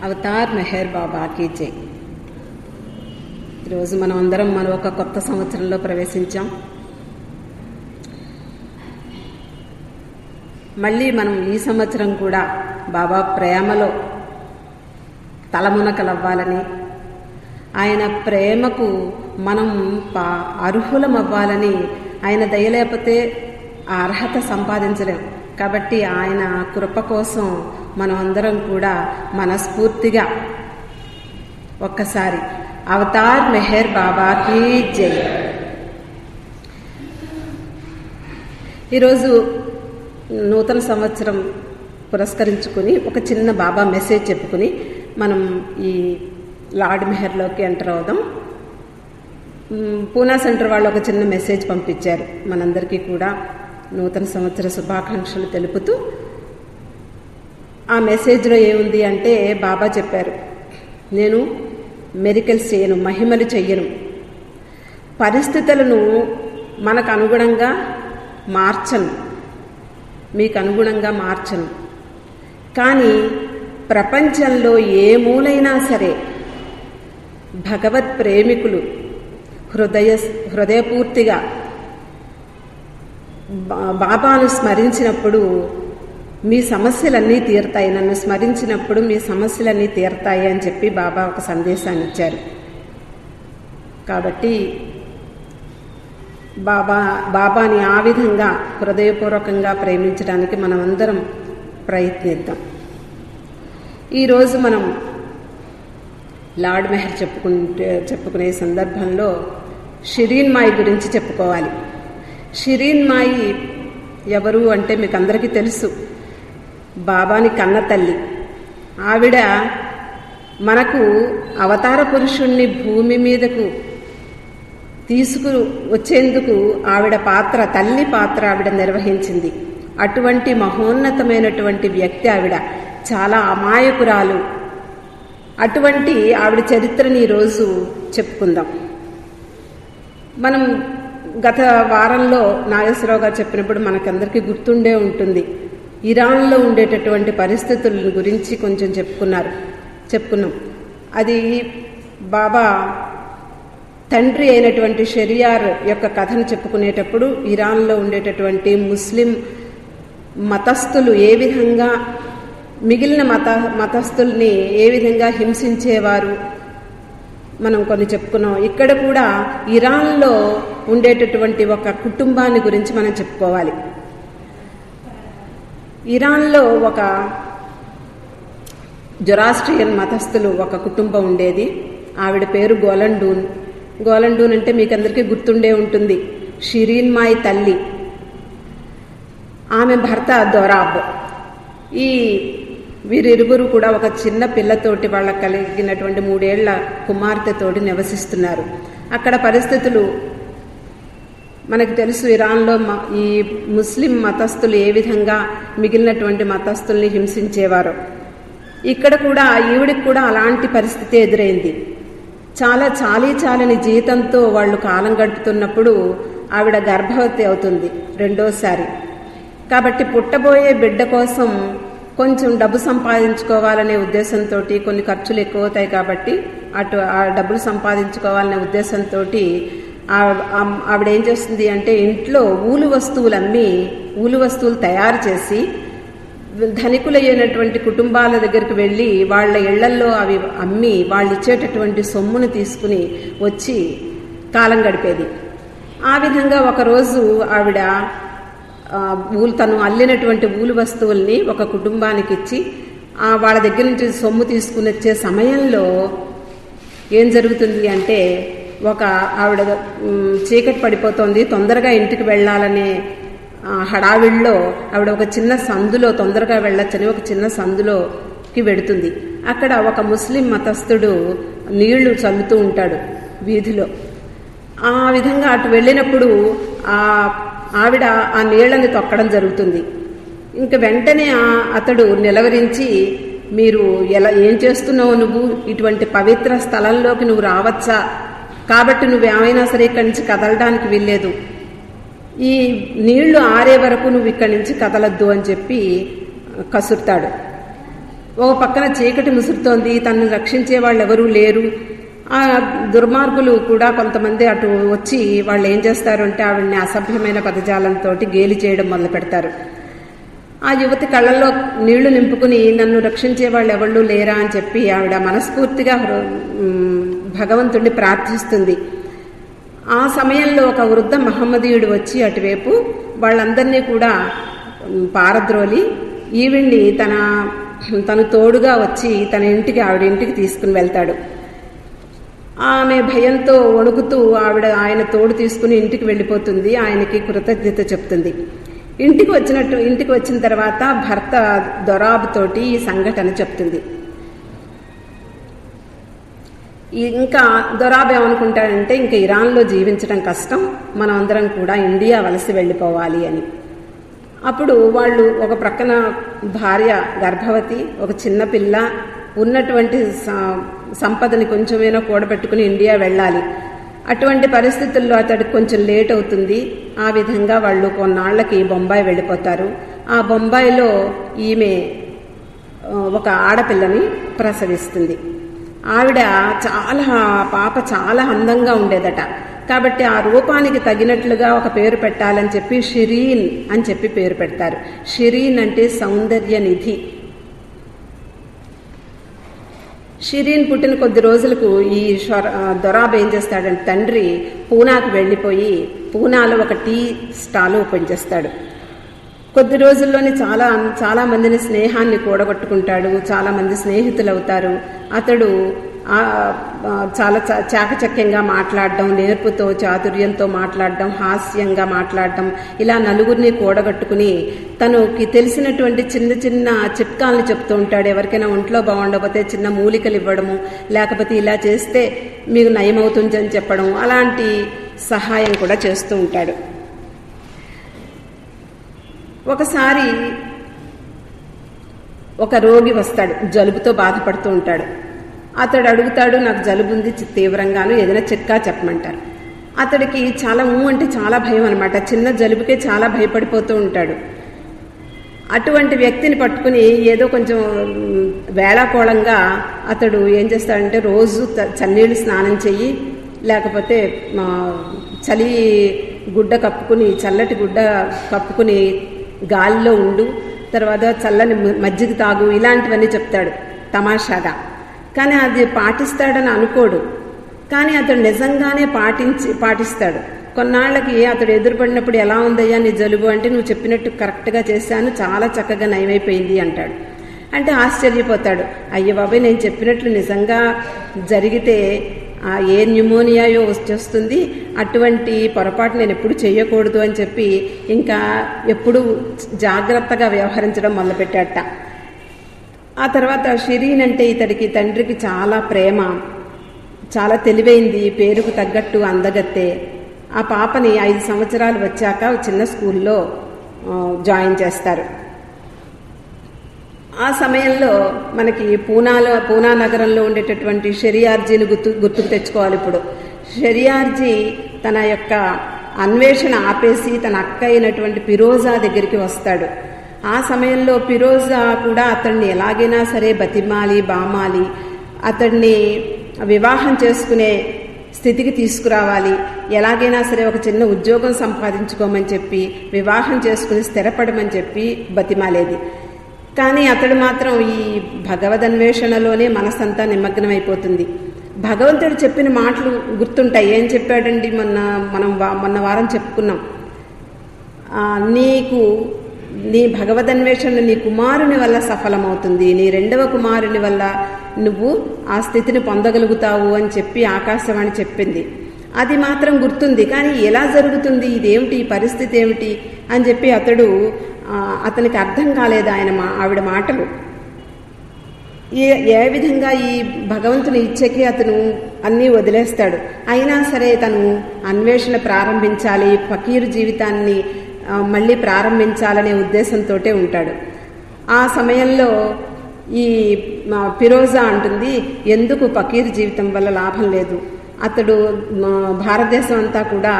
Avatar Meher బాబాకి జై. ఈరోజు మనం అందరం ఒక కొత్త సంవత్సరంలో ప్రవేశించాం. మళ్ళీ మనం ఈ సంవత్సరం కూడా బాబా ప్రేమలో తలమునకలవ్వాలని, ఆయన ప్రేమకు మనం అర్హులం అవ్వాలని, ఆయన దయ లేకపోతే ఆ అర్హత సంపాదించలేం. కాబట్టి ఆయన కృప కోసం మనం అందరం కూడా మనస్ఫూర్తిగా ఒక్కసారి అవతార్ మెహర్ బాబాకి జై. ఈరోజు నూతన సంవత్సరం పురస్కరించుకుని ఒక చిన్న బాబా మెసేజ్ చెప్పుకుని మనం ఈ లార్డ్ మెహర్లోకి ఎంటర్ అవుదాం. పూనా సెంటర్ వాళ్ళు ఒక చిన్న మెసేజ్ పంపించారు మనందరికీ కూడా నూతన సంవత్సర శుభాకాంక్షలు తెలుపుతూ. ఆ మెసేజ్లో ఏముంది అంటే బాబా చెప్పారు, నేను మెరికల్స్ చేయను, మహిమలు చెయ్యను, పరిస్థితులను మనకు అనుగుణంగా మార్చను, మీకు అనుగుణంగా మార్చను. కానీ ప్రపంచంలో ఏ మూలైనా సరే భగవత్ ప్రేమికులు హృదయపూర్తిగా బాబాను స్మరించినప్పుడు మీ సమస్యలన్నీ తీరుతాయి, నన్ను స్మరించినప్పుడు మీ సమస్యలన్నీ తీరుతాయి అని చెప్పి బాబా ఒక సందేశాన్ని ఇచ్చారు. కాబట్టి బాబాని ఆ విధంగా హృదయపూర్వకంగా ప్రేమించడానికి మనం అందరం ప్రయత్నిద్దాం. ఈరోజు మనం లార్డ్ మెహర్ చెప్పుకునే సందర్భంలో షిరీన్ మాయి గురించి చెప్పుకోవాలి. షిరీన్ మాయి ఎవరు అంటే మీకు అందరికీ తెలుసు, బాబాని కన్న తల్లి. ఆవిడ మనకు అవతార పురుషుణ్ణి భూమి మీదకు వచ్చేందుకు ఆవిడ పాత్ర, తల్లి పాత్ర ఆవిడ నిర్వహించింది. అటువంటి మహోన్నతమైనటువంటి వ్యక్తి ఆవిడ, చాలా అమాయకురాలు. అటువంటి ఆవిడ చరిత్రని ఈరోజు చెప్పుకుందాం. మనం గత వారంలో నాగేశ్వరరావు గారు చెప్పినప్పుడు మనకందరికీ గుర్తుండే ఉంటుంది, ఇరాన్లో ఉండేటటువంటి పరిస్థితుల గురించి కొంచెం చెప్పుకున్నాం. అది బాబా తండ్రి అయినటువంటి షెరియార్ యొక్క కథను చెప్పుకునేటప్పుడు ఇరాన్లో ఉండేటటువంటి ముస్లిం మతస్థులు ఏ విధంగా మిగిలిన మతస్థుల్ని ఏ విధంగా హింసించేవారు మనం కొన్ని చెప్పుకున్నాం. ఇక్కడ కూడా ఇరాన్లో ఉండేటటువంటి ఒక కుటుంబాన్ని గురించి మనం చెప్పుకోవాలి. ఇరాన్లో ఒక జొరాస్ట్రియన్ మతస్థులు ఒక కుటుంబం ఉండేది. ఆవిడ పేరు గోలండూన్. గోలండూన్ అంటే మీకు అందరికీ గుర్తుండే ఉంటుంది, షిరీన్ మాయి తల్లి. ఆమె భర్త దొరాబ్. వీరిరువురు కూడా ఒక చిన్న పిల్లతోటి, వాళ్ళకు కలిగినటువంటి 3 ఏళ్ల కుమార్తెతోటి నివసిస్తున్నారు. అక్కడ పరిస్థితులు మనకు తెలుసు, ఇరాన్లో ఈ ముస్లిం మతస్థులు ఏ విధంగా మిగిలినటువంటి మతస్థుల్ని హింసించేవారో. ఇక్కడ కూడా ఈవిడికి కూడా అలాంటి పరిస్థితి ఎదురైంది. చాలా చాలని జీతంతో వాళ్ళు కాలం గడుపుతున్నప్పుడు ఆవిడ గర్భవతి అవుతుంది రెండోసారి. కాబట్టి పుట్టబోయే బిడ్డ కోసం కొంచెం డబ్బు సంపాదించుకోవాలనే ఉద్దేశంతో, కొన్ని ఖర్చులు ఎక్కువ అవుతాయి కాబట్టి ఆ డబ్బులు సంపాదించుకోవాలనే ఉద్దేశంతో ఆవిడ ఏం చేస్తుంది అంటే ఇంట్లో ఊలు వస్తువులు తయారు చేసి ధనికులైనటువంటి కుటుంబాల దగ్గరికి వెళ్ళి వాళ్ళ ఇళ్లల్లో అవి అమ్మి వాళ్ళు ఇచ్చేటటువంటి సొమ్మును తీసుకుని వచ్చి కాలం గడిపేది. ఆ విధంగా ఒకరోజు ఆవిడ తను అల్లినటువంటి ఊలు వస్తువుల్ని ఒక కుటుంబానికి ఇచ్చి వాళ్ళ దగ్గర నుంచి సొమ్ము తీసుకుని వచ్చే సమయంలో ఏం జరుగుతుంది అంటే, ఆవిడ చీకటి పడిపోతుంది, తొందరగా ఇంటికి వెళ్ళాలనే హడావిడిలో ఆవిడ ఒక చిన్న సందులో తొందరగా వెళ్ళొచ్చని ఒక చిన్న సందులోకి వెడుతుంది. అక్కడ ఒక ముస్లిం మతస్థుడు నీళ్లు చల్లుతూ ఉంటాడు వీధిలో. ఆ విధంగా అటు వెళ్ళినప్పుడు ఆవిడ ఆ నీళ్లని తొక్కడం జరుగుతుంది. ఇంక వెంటనే అతడు నిలవరించి, మీరు ఏం చేస్తున్నావు, నువ్వు ఇటువంటి పవిత్ర స్థలంలోకి నువ్వు రావచ్చా, కాబట్టి నువ్వేమైనా సరే ఇక్కడి నుంచి కదలడానికి వీల్లేదు, ఈ నీళ్లు ఆరే వరకు నువ్వు ఇక్కడి నుంచి కదలొద్దు అని చెప్పి కసురుతాడు. ఓ పక్కన చీకటి ముసురుతోంది, తనను రక్షించే వాళ్ళు ఎవరూ లేరు. ఆ దుర్మార్గులు కూడా కొంతమంది అటు వచ్చి వాళ్ళు ఏం చేస్తారు అంటే ఆవిడ్ని అసభ్యమైన పదజాలంతో గేలి చేయడం మొదలు పెడతారు. ఆ యువతి కళ్ళల్లో నీళ్లు నింపుకుని నన్ను రక్షించే వాళ్ళు ఎవళ్ళు లేరా అని చెప్పి ఆవిడ మనస్ఫూర్తిగా భగవంతుడిని ప్రార్థిస్తుంది. ఆ సమయంలో ఒక వృద్ధ మహమ్మదీయుడు వచ్చి అటువైపు వాళ్ళందరినీ కూడా పారద్రోలి ఈవిడ్ని తను తోడుగా వచ్చి తన ఇంటికి ఆవిడ ఇంటికి తీసుకుని వెళ్తాడు. ఆమె భయంతో వణుకుతూ ఆయన తోడు తీసుకుని ఇంటికి వెళ్ళిపోతుంది. ఆయనకి కృతజ్ఞత చెప్తుంది. ఇంటికి వచ్చిన తర్వాత భర్త దొరాబ్ తోటి ఈ సంఘటన చెప్తుంది. ఇంకా దొరాబ్ ఏమనుకుంటాడంటే ఇంకా ఇరాన్లో జీవించడం కష్టం, మనం అందరం కూడా ఇండియా వలసి వెళ్ళిపోవాలి అని. అప్పుడు వాళ్ళు ఒక ప్రక్కన భార్య గర్భవతి, ఒక చిన్న పిల్ల, ఉన్నటువంటి సంపదని కొంచెమైనా కూడబెట్టుకుని ఇండియా వెళ్ళాలి. అటువంటి పరిస్థితుల్లో అతడికి కొంచెం లేట్ అవుతుంది. ఆ విధంగా వాళ్ళు కొన్నాళ్లకి బొంబాయి వెళ్ళిపోతారు. ఆ బొంబాయిలో ఈమె ఒక ఆడపిల్లని ప్రసవిస్తుంది. పాప చాలా అందంగా ఉండేదట. కాబట్టి ఆ రూపానికి తగినట్లుగా ఒక పేరు పెట్టాలని చెప్పి షిరీన్ అని చెప్పి పేరు పెడతారు. షిరీన్ అంటే సౌందర్య నిధి. షిరీన్ పుట్టిన కొద్ది రోజులకు ఈ దొరాబ్ ఏం చేస్తాడంటే తండ్రి పూనాకు వెళ్ళిపోయి పూనాలో ఒక టీ స్టాల్ ఓపెన్ చేస్తాడు. కొద్ది రోజుల్లోనే చాలా మందిని స్నేహాన్ని కూడగొట్టుకుంటాడు. చాలా మంది స్నేహితులు అవుతారు. అతడు చాలా చాకచక్యంగా మాట్లాడడం, నేర్పుతో చాతుర్యంతో మాట్లాడడం, హాస్యంగా మాట్లాడడం, ఇలా నలుగురిని కూడగట్టుకుని తనకి తెలిసినటువంటి చిన్న చిన్న చిట్కాలను చెప్తూ ఉంటాడు. ఎవరికైనా ఒంట్లో బాగుండకపోతే చిన్న మూలికలు ఇవ్వడము, లేకపోతే ఇలా చేస్తే మీకు నయమవుతుంది అని చెప్పడం, అలాంటి సహాయం కూడా చేస్తూ ఉంటాడు. ఒకసారి ఒక రోగి వస్తాడు, జలుబుతో బాధపడుతూ ఉంటాడు. అతడు అడుగుతాడు, నాకు జలుబు ఉంది తీవ్రంగాను, ఏదైనా చిట్కా చెప్పమంటారు. అతడికి చాలా అంటే చాలా భయం అనమాట. చిన్న జలుబుకే చాలా భయపడిపోతూ ఉంటాడు. అటువంటి వ్యక్తిని పట్టుకుని ఏదో కొంచెం వేళాకోళంగా అతడు ఏం చేస్తాడంటే రోజు చన్నీళ్ళు స్నానం చెయ్యి, లేకపోతే చలి గుడ్డ కప్పుకుని చల్లటి గుడ్డ కప్పుకుని గాలిలో ఉండు, తర్వాత చల్లని మజ్జిగ తాగు, ఇలాంటివన్నీ చెప్తాడు తమాషాగా. కానీ అది పాటిస్తాడని అనుకోడు. కానీ అతడు నిజంగానే పాటిస్తాడు. కొన్నాళ్ళకి అతడు ఎదురుపడినప్పుడు ఎలా ఉందయ్యా నీ జలుబు అంటే, నువ్వు చెప్పినట్టు కరెక్ట్గా చేశాను, చాలా చక్కగా నయమైపోయింది అంటాడు. అంటే ఆశ్చర్యపోతాడు. అయ్య బాబాయ్, నేను చెప్పినట్లు నిజంగా జరిగితే ఏ న్యూమోనియాయో వచ్చేస్తుంది, అటువంటి పొరపాటు నేను ఎప్పుడు చేయకూడదు అని చెప్పి ఇంకా ఎప్పుడు జాగ్రత్తగా వ్యవహరించడం మొదలుపెట్టాట. ఆ తర్వాత షిరీన్ అంటే ఇతడికి తండ్రికి చాలా ప్రేమ, చాలా తెలివైంది, పేరుకు తగ్గట్టు అందగత్తే. ఆ పాపని 5 సంవత్సరాలు వచ్చాక చిన్న స్కూల్లో జాయిన్ చేస్తారు. ఆ సమయంలో మనకి పూనా నగరంలో ఉండేటటువంటి షెరియార్జీని గుర్తుకు తెచ్చుకోవాలి. ఇప్పుడు షెరియార్జీ తన యొక్క అన్వేషణ ఆపేసి తన అక్క అయినటువంటి ఫిరోజా దగ్గరికి వస్తాడు. ఆ సమయంలో ఫిరోజా కూడా అతన్ని ఎలాగైనా సరే బతిమాలి బామాలి అతన్ని వివాహం చేసుకునే స్థితికి తీసుకురావాలి, ఎలాగైనా సరే ఒక చిన్న ఉద్యోగం సంపాదించుకోమని చెప్పి వివాహం చేసుకుని స్థిరపడమని చెప్పి బతిమాలేది. కానీ అతడు మాత్రం ఈ భగవదన్వేషణలోనే మనసంతా నిమగ్నమైపోతుంది. భగవంతుడు చెప్పిన మాటలు గుర్తుంటాయి. ఏం చెప్పాడండి, మొన్న వారం చెప్పుకున్నాం, నీ భగవదన్వేషణ నీ కుమారుని వల్ల సఫలమవుతుంది, నీ 2వ కుమారుని వల్ల నువ్వు ఆ స్థితిని పొందగలుగుతావు అని చెప్పి ఆకాశవాణి చెప్పింది. అది మాత్రం గుర్తుంది. కానీ ఎలా జరుగుతుంది, ఇదేమిటి, ఈ పరిస్థితి ఏమిటి అని చెప్పి అతనికి అర్థం కాలేదు ఆవిడ మాటలు. ఏ విధంగా ఈ భగవంతుని ఇచ్చకి అతను అన్నీ వదిలేస్తాడు. అయినా సరే తను అన్వేషణ ప్రారంభించాలి, ఫకీరు జీవితాన్ని మళ్ళీ ప్రారంభించాలనే ఉద్దేశంతో ఉంటాడు. ఆ సమయంలో ఈ ఫిరోజా అంటుంది, ఎందుకు ఫకీర్ జీవితం వల్ల లాభం లేదు, అతడు భారతదేశం అంతా కూడా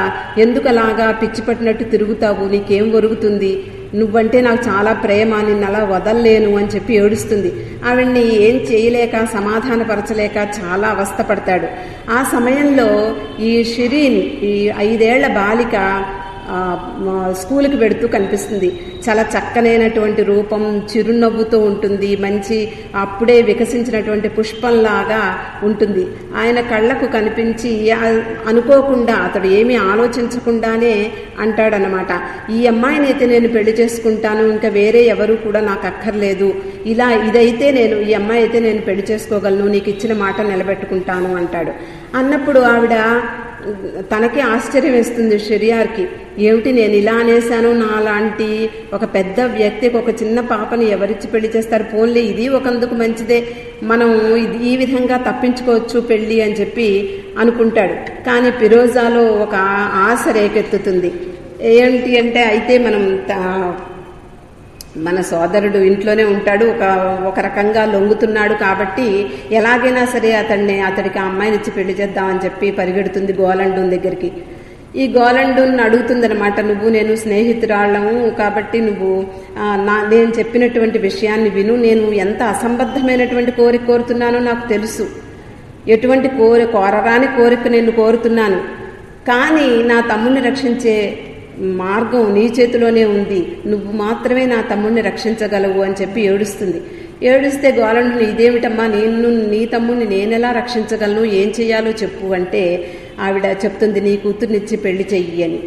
ఎందుకు అలాగా పిచ్చి పట్టినట్టు తిరుగుతావు, నీకేం ఒరుగుతుంది, నువ్వంటే నాకు చాలా ప్రేమ, నిన్ను అలా వదల్లేను అని చెప్పి ఏడుస్తుంది. ఆవిడ్ని ఏం చేయలేక సమాధానపరచలేక చాలా అవస్థపడతాడు. ఆ సమయంలో ఈ షిరీన్, ఈ 5 ఏళ్ల బాలిక స్కూల్కి వెడుతూ కనిపిస్తుంది. చాలా చక్కనైనటువంటి రూపం, చిరునవ్వుతో ఉంటుంది, మంచి అప్పుడే వికసించినటువంటి పుష్పంలాగా ఉంటుంది. ఆయన కళ్ళకు కనిపించి అనుకోకుండా, అతడు ఏమీ ఆలోచించకుండానే అంటాడనమాట, ఈ అమ్మాయినైతే నేను పెళ్లి చేసుకుంటాను, ఇంకా వేరే ఎవరు కూడా నాకు అక్కర్లేదు, ఇదైతే ఈ అమ్మాయి అయితే నేను పెళ్లి చేసుకోగలను, నీకు ఇచ్చిన మాట నిలబెట్టుకుంటాను అంటాడు. అన్నప్పుడు ఆవిడ తనకి ఆశ్చర్యం వేస్తుంది షెరియార్కి. ఏమిటి నేను ఇలా అనేశాను, నాలాంటి ఒక పెద్ద వ్యక్తికి ఒక చిన్న పాపని ఎవరిచ్చి పెళ్లి చేస్తారు, పోన్లే ఇది ఒకందుకు మంచిదే, మనం ఈ విధంగా తప్పించుకోవచ్చు పెళ్లి అని చెప్పి అనుకుంటాడు. కానీ ఫిరోజాలో ఒక ఆశ రేకెత్తుతుంది. ఏంటి అంటే, అయితే మన సోదరుడు ఇంట్లోనే ఉంటాడు, ఒక రకంగా లొంగుతున్నాడు కాబట్టి ఎలాగైనా సరే అతడికి ఆ అమ్మాయిని ఇచ్చి పెళ్లి చేద్దామని చెప్పి పరిగెడుతుంది గోలండూన్ దగ్గరికి. ఈ గోలండూన్ అడుగుతుందనమాట, నేను స్నేహితురాళ్ళము కాబట్టి నేను చెప్పినటువంటి విషయాన్ని విను, నేను ఎంత అసంబద్ధమైనటువంటి కోరిక కోరుతున్నానో నాకు తెలుసు, ఎటువంటి కోరరాని కోరిక నేను కోరుతున్నాను, కానీ నా తమ్ముడిని రక్షించే మార్గం నీ చేతిలోనే ఉంది, నువ్వు మాత్రమే నా తమ్ముడిని రక్షించగలవు అని చెప్పి ఏడుస్తుంది. ఏడుస్తే గోలండుని, ఇదేమిటమ్మా, నీ తమ్ముడిని నేనెలా రక్షించగలను, ఏం చెయ్యాలో చెప్పు అంటే ఆవిడ చెప్తుంది, నీ కూతుర్నిచ్చి పెళ్లి చెయ్యి అని.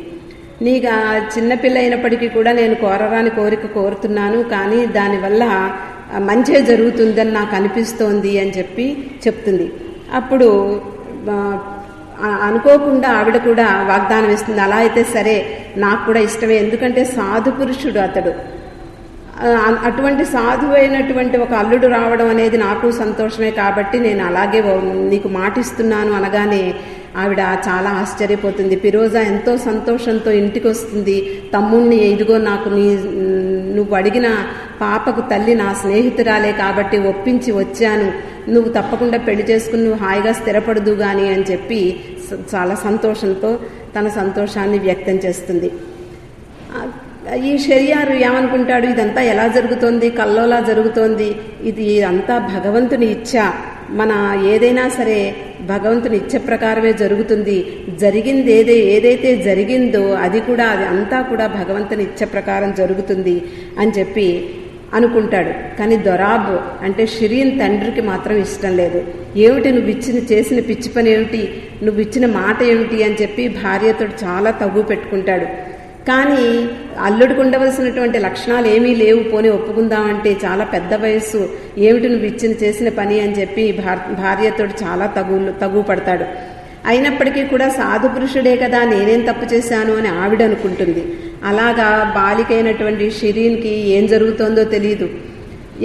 నీకు చిన్నపిల్ల అయినప్పటికీ కూడా నేను కోరరాని కోరిక కోరుతున్నాను, కానీ దానివల్ల మంచే జరుగుతుందని నాకు అనిపిస్తోంది అని చెప్పి చెప్తుంది. అప్పుడు అనుకోకుండా ఆవిడ కూడా వాగ్దానం ఇస్తుంది, అలా అయితే సరే, నాకు కూడా ఇష్టమే, ఎందుకంటే సాధు పురుషుడు అతడు, అటువంటి సాధువైనటువంటి ఒక అల్లుడు రావడం అనేది నాకు సంతోషమే, కాబట్టి నేను అలాగే నీకు మాటిస్తున్నాను అనగానే ఆవిడ చాలా ఆశ్చర్యపోతుంది. ఫిరోజా ఎంతో సంతోషంతో ఇంటికి వస్తుంది. తమ్ముణ్ణి, ఇదిగో నాకు నువ్వు అడిగిన పాపకు తల్లి నా స్నేహితురాలే కాబట్టి ఒప్పించి వచ్చాను, నువ్వు తప్పకుండా పెళ్లి చేసుకుని నువ్వు హాయిగా స్థిరపడదు గాని అని చెప్పి చాలా సంతోషంతో తన సంతోషాన్ని వ్యక్తం చేస్తుంది. ఈ షెరియార్ ఏమనుకుంటాడు, ఇదంతా ఎలా జరుగుతోంది, కల్లోలా జరుగుతోంది, ఇది అంతా భగవంతుని ఇచ్చ, మన ఏదైనా సరే భగవంతుని ఇచ్చ ప్రకారమే జరుగుతుంది, జరిగింది ఏదైతే జరిగిందో అది అంతా కూడా భగవంతుని ఇచ్చ ప్రకారం జరుగుతుంది అని చెప్పి అనుకుంటాడు. కానీ దొరాబ్ అంటే షిరీన్ తండ్రికి మాత్రం ఇష్టం లేదు. ఏమిటి నువ్వు చేసిన పిచ్చి పని ఏమిటి, నువ్వు ఇచ్చిన మాట ఏమిటి అని చెప్పి భార్యతో చాలా తగ్గు పెట్టుకుంటాడు. కానీ అల్లుడికి ఉండవలసినటువంటి లక్షణాలు ఏమీ లేవు, పోనీ ఒప్పుకుందామంటే చాలా పెద్ద వయస్సు, ఏమిటి నువ్వు చేసిన పని అని చెప్పి భార్యతో చాలా తగు పడతాడు. అయినప్పటికీ కూడా సాధు పురుషుడే కదా, నేనేం తప్పు చేశాను అని ఆవిడ అనుకుంటుంది. అలాగా బాలికైనటువంటి షిరీన్కి ఏం జరుగుతోందో తెలియదు.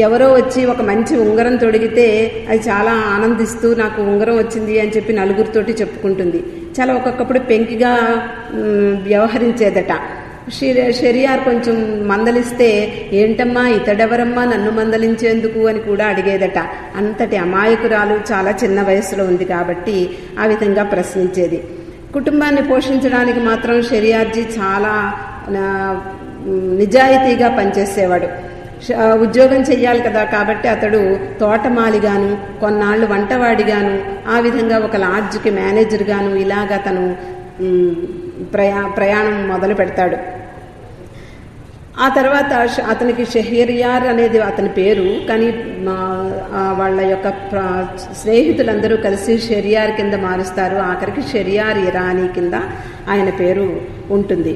ఎవరో వచ్చి ఒక మంచి ఉంగరం తొడిగితే అది చాలా ఆనందిస్తూ నాకు ఉంగరం వచ్చింది అని చెప్పి నలుగురితోటి చెప్పుకుంటుంది. చాలా ఒక్కొక్కప్పుడు పెంకిగా వ్యవహరించేదట. షెరియార్ కొంచెం మందలిస్తే, ఏంటమ్మా ఇతడెవరమ్మా నన్ను మందలించేందుకు అని కూడా అడిగేదట. అంతటి అమాయకురాలు, చాలా చిన్న వయసులో ఉంది కాబట్టి ఆ విధంగా ప్రశ్నించేది. కుటుంబాన్ని పోషించడానికి మాత్రం షెరియార్జీ చాలా నిజాయితీగా పనిచేసేవాడు. ఉద్యోగం చెయ్యాలి కదా, కాబట్టి అతడు తోటమాలిగాను, కొన్నాళ్ళు వంటవాడిగాను, ఆ విధంగా ఒక లాడ్జ్కి మేనేజర్గాను ఇలాగా తను ప్రయాణం మొదలు పెడతాడు. ఆ తర్వాత అతనికి షెహరియర్ అనేది అతని పేరు, కానీ వాళ్ళ యొక్క స్నేహితులందరూ కలిసి షెరియార్ కింద మారుస్తారు. ఆఖరికి షెరియార్ ఇరానీ కింద ఆయన పేరు ఉంటుంది.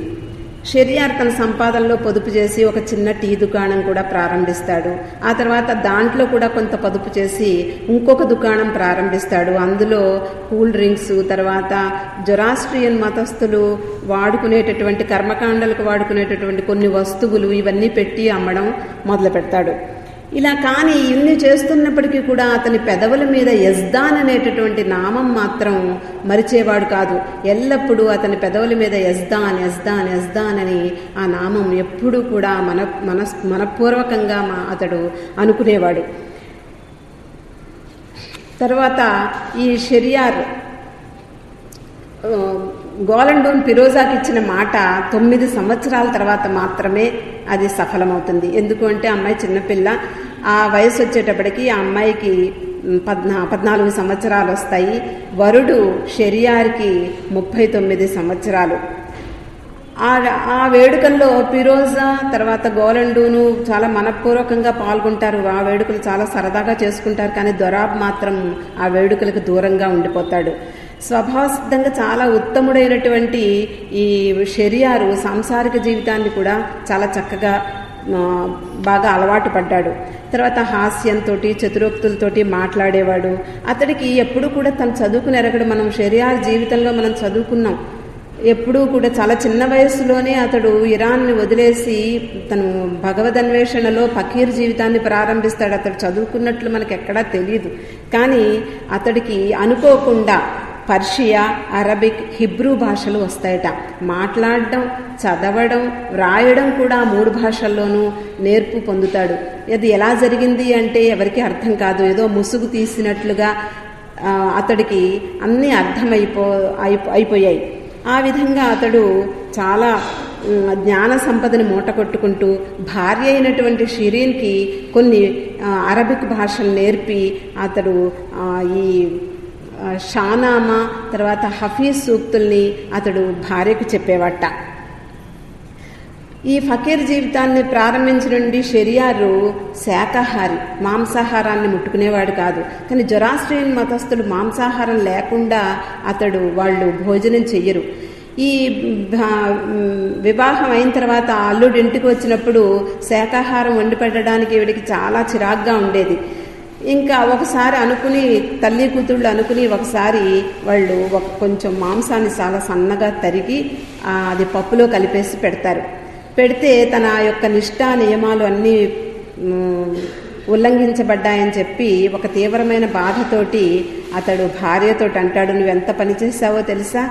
షెరియార్ తన సంపాదనలో పొదుపు చేసి ఒక చిన్న టీ దుకాణం కూడా ప్రారంభిస్తాడు. ఆ తర్వాత దాంట్లో కూడా కొంత పొదుపు చేసి ఇంకొక దుకాణం ప్రారంభిస్తాడు. అందులో కూల్ డ్రింక్స్, తర్వాత జొరాస్ట్రియన్ మతస్థులు వాడుకునేటటువంటి కర్మకాండలకు వాడుకునేటటువంటి కొన్ని వస్తువులు ఇవన్నీ పెట్టి అమ్మడం మొదలు పెడతాడు. ఇలా కానీ ఇన్ని చేస్తున్నప్పటికీ కూడా అతని పెదవుల మీద యజ్దాన్ అనేటటువంటి నామం మాత్రం మరిచేవాడు కాదు. ఎల్లప్పుడూ అతని పెదవుల మీద యజ్దాన్ యజ్దాన్ యజ్దాన్ అని ఆ నామం ఎప్పుడూ కూడా మనపూర్వకంగా అతడు అనుకునేవాడు. తర్వాత ఈ షెరియార్ గోలండూన్ ఫిరోజాకి ఇచ్చిన మాట 9 సంవత్సరాల తర్వాత మాత్రమే అది సఫలమవుతుంది. ఎందుకు అంటే అమ్మాయి చిన్నపిల్ల, ఆ వయసు వచ్చేటప్పటికి ఆ అమ్మాయికి 14 సంవత్సరాలు వస్తాయి. వరుడు షెరియార్కి 39 సంవత్సరాలు. ఆ వేడుకల్లో ఫిరోజా తర్వాత గోలండూను చాలా మనపూర్వకంగా పాల్గొంటారు. ఆ వేడుకలు చాలా సరదాగా చేసుకుంటారు. కానీ దొరాబ్ మాత్రం ఆ వేడుకలకు దూరంగా ఉండిపోతాడు. స్వభావసిద్ధంగా చాలా ఉత్తముడైనటువంటి ఈ షెరియారు సాంసారిక జీవితాన్ని కూడా చాలా చక్కగా బాగా అలవాటు పడ్డాడు. తర్వాత హాస్యంతో చతురోక్తులతోటి మాట్లాడేవాడు. అతడికి ఎప్పుడు కూడా తను చదువుకుని ఎరగడు. మనం షెరియార్ జీవితంలో మనం చదువుకున్నాం. ఎప్పుడూ కూడా చాలా చిన్న వయసులోనే అతడు ఇరాన్ని వదిలేసి తను భగవదన్వేషణలో ఫకీర్ జీవితాన్ని ప్రారంభిస్తాడు. అతడు చదువుకున్నట్లు మనకు ఎక్కడా తెలియదు. కానీ అతడికి అనుకోకుండా పర్షియా, అరబిక్, హిబ్రూ భాషలు వస్తాయట. మాట్లాడడం, చదవడం, వ్రాయడం కూడా 3 భాషల్లోనూ నేర్పు పొందుతాడు. అది ఎలా జరిగింది అంటే ఎవరికి అర్థం కాదు. ఏదో ముసుగు తీసినట్లుగా అతడికి అన్నీ అయిపోయాయి. ఆ విధంగా అతడు చాలా జ్ఞాన సంపదని మూటకొట్టుకుంటూ భార్య అయినటువంటి షిరీన్కి కొన్ని అరబిక్ భాషలు నేర్పి అతడు ఈ షానామా తర్వాత హఫీజ్ సూక్తుల్ని అతడు భార్యకు చెప్పేవాట. ఈ ఫకీర్ జీవితాన్ని ప్రారంభించిన నుండి షెరియారు శాకాహారి, మాంసాహారాన్ని ముట్టుకునేవాడు కాదు. కానీ జొరాస్ట్రియన్ మతస్థులు మాంసాహారం లేకుండా వాళ్ళు భోజనం చెయ్యరు. ఈ వివాహం అయిన తర్వాత అల్లుడు ఇంటికి వచ్చినప్పుడు శాకాహారం వండి పెట్టడానికి వీడికి చాలా చిరాగ్గా ఉండేది. ఇంకా ఒకసారి అనుకుని తల్లి కూతుళ్ళు అనుకుని ఒకసారి వాళ్ళు కొంచెం మాంసాన్ని చాలా సన్నగా తరిగి అది పప్పులో కలిపేసి పెడతారు. పెడితే తన యొక్క నిష్ఠా నియమాలు అన్నీ ఉల్లంఘించబడ్డాయని చెప్పి ఒక తీవ్రమైన బాధతోటి అతడు భార్యతోటి అంటాడు, నువ్వెంత పని చేశావో తెలుసా,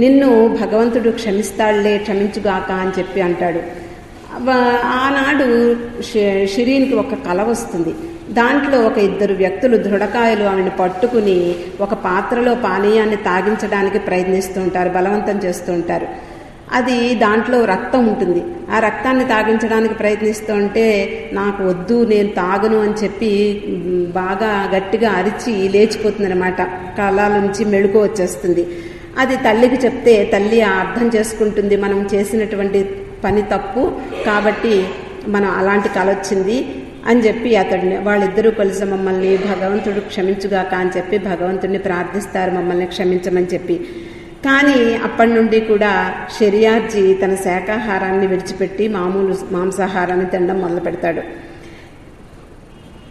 నిన్ను భగవంతుడు క్షమిస్తాడులే, క్షమించుగాక అని చెప్పి అంటాడు. ఆనాడు షిరీన్కి ఒక కల వస్తుంది. దాంట్లో ఒక 2 వ్యక్తులు దృఢకాయలు ఆమెను పట్టుకుని ఒక పాత్రలో పానీయాన్ని తాగించడానికి ప్రయత్నిస్తూ ఉంటారు, బలవంతం చేస్తూ ఉంటారు. అది దాంట్లో రక్తం ఉంటుంది. ఆ రక్తాన్ని తాగించడానికి ప్రయత్నిస్తూ ఉంటే నాకు వద్దు, నేను తాగను అని చెప్పి బాగా గట్టిగా అరిచి లేచిపోతుందన్నమాట. కళల నుంచి మెళుకు వచ్చేస్తుంది. అది తల్లికి చెప్తే తల్లి అర్థం చేసుకుంటుంది, మనం చేసినటువంటి పని తప్పు కాబట్టి మనం అలాంటి కల వచ్చింది అని చెప్పి వాళ్ళిద్దరూ కలిసి మమ్మల్ని భగవంతుడు క్షమించుగాక అని చెప్పి భగవంతుడిని ప్రార్థిస్తారు, మమ్మల్ని క్షమించమని చెప్పి. కానీ అప్పటి నుండి కూడా షెరియార్జీ తన శాకాహారాన్ని విడిచిపెట్టి మామూలు మాంసాహారాన్ని తినడం మొదలు పెడతాడు.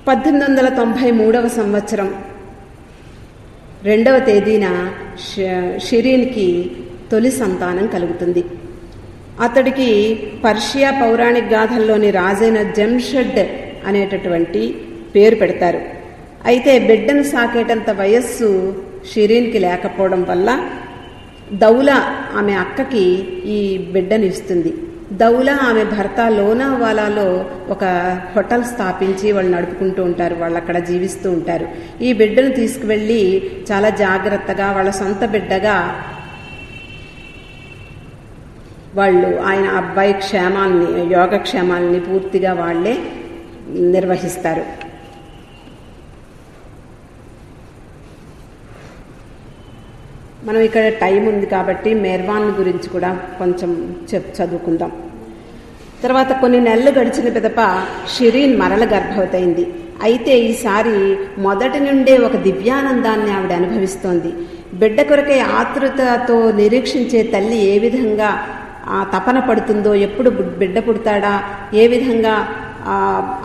1893 సంవత్సరం 2వ తేదీన షిరీన్కి తొలి సంతానం కలుగుతుంది. అతడికి పర్షియా పౌరాణిక గాథల్లోని రాజైన జంషెడ్ అనేటటువంటి పేరు పెడతారు. అయితే బిడ్డను సాకేటంత వయస్సు షిరీన్కి లేకపోవడం వల్ల దౌలా ఆమె అక్కకి ఈ బిడ్డను ఇస్తుంది. దౌలా ఆమె భర్త లోనావాలాలో ఒక హోటల్ స్థాపించి వాళ్ళు నడుపుకుంటూ ఉంటారు, వాళ్ళు అక్కడ జీవిస్తూ ఉంటారు. ఈ బిడ్డను తీసుకువెళ్ళి చాలా జాగ్రత్తగా వాళ్ళ సొంత బిడ్డగా వాళ్ళు ఆయన అబ్బాయి యోగక్షేమాలని పూర్తిగా వాళ్లే నిర్వహిస్తారు. మనం ఇక్కడ టైం ఉంది కాబట్టి మెర్వాన్ గురించి కూడా కొంచెం చదువుకుందాం. తర్వాత కొన్ని నెలలు గడిచిన పిదప షిరీన్ మరల గర్భవతయింది. అయితే ఈసారి మొదటి నుండే ఒక దివ్యానందాన్ని ఆవిడ అనుభవిస్తోంది. బిడ్డ కొరకై ఆతృతతో నిరీక్షించే తల్లి ఏ విధంగా తపన పడుతుందో, ఎప్పుడు బిడ్డ పుడతాడా, ఏ విధంగా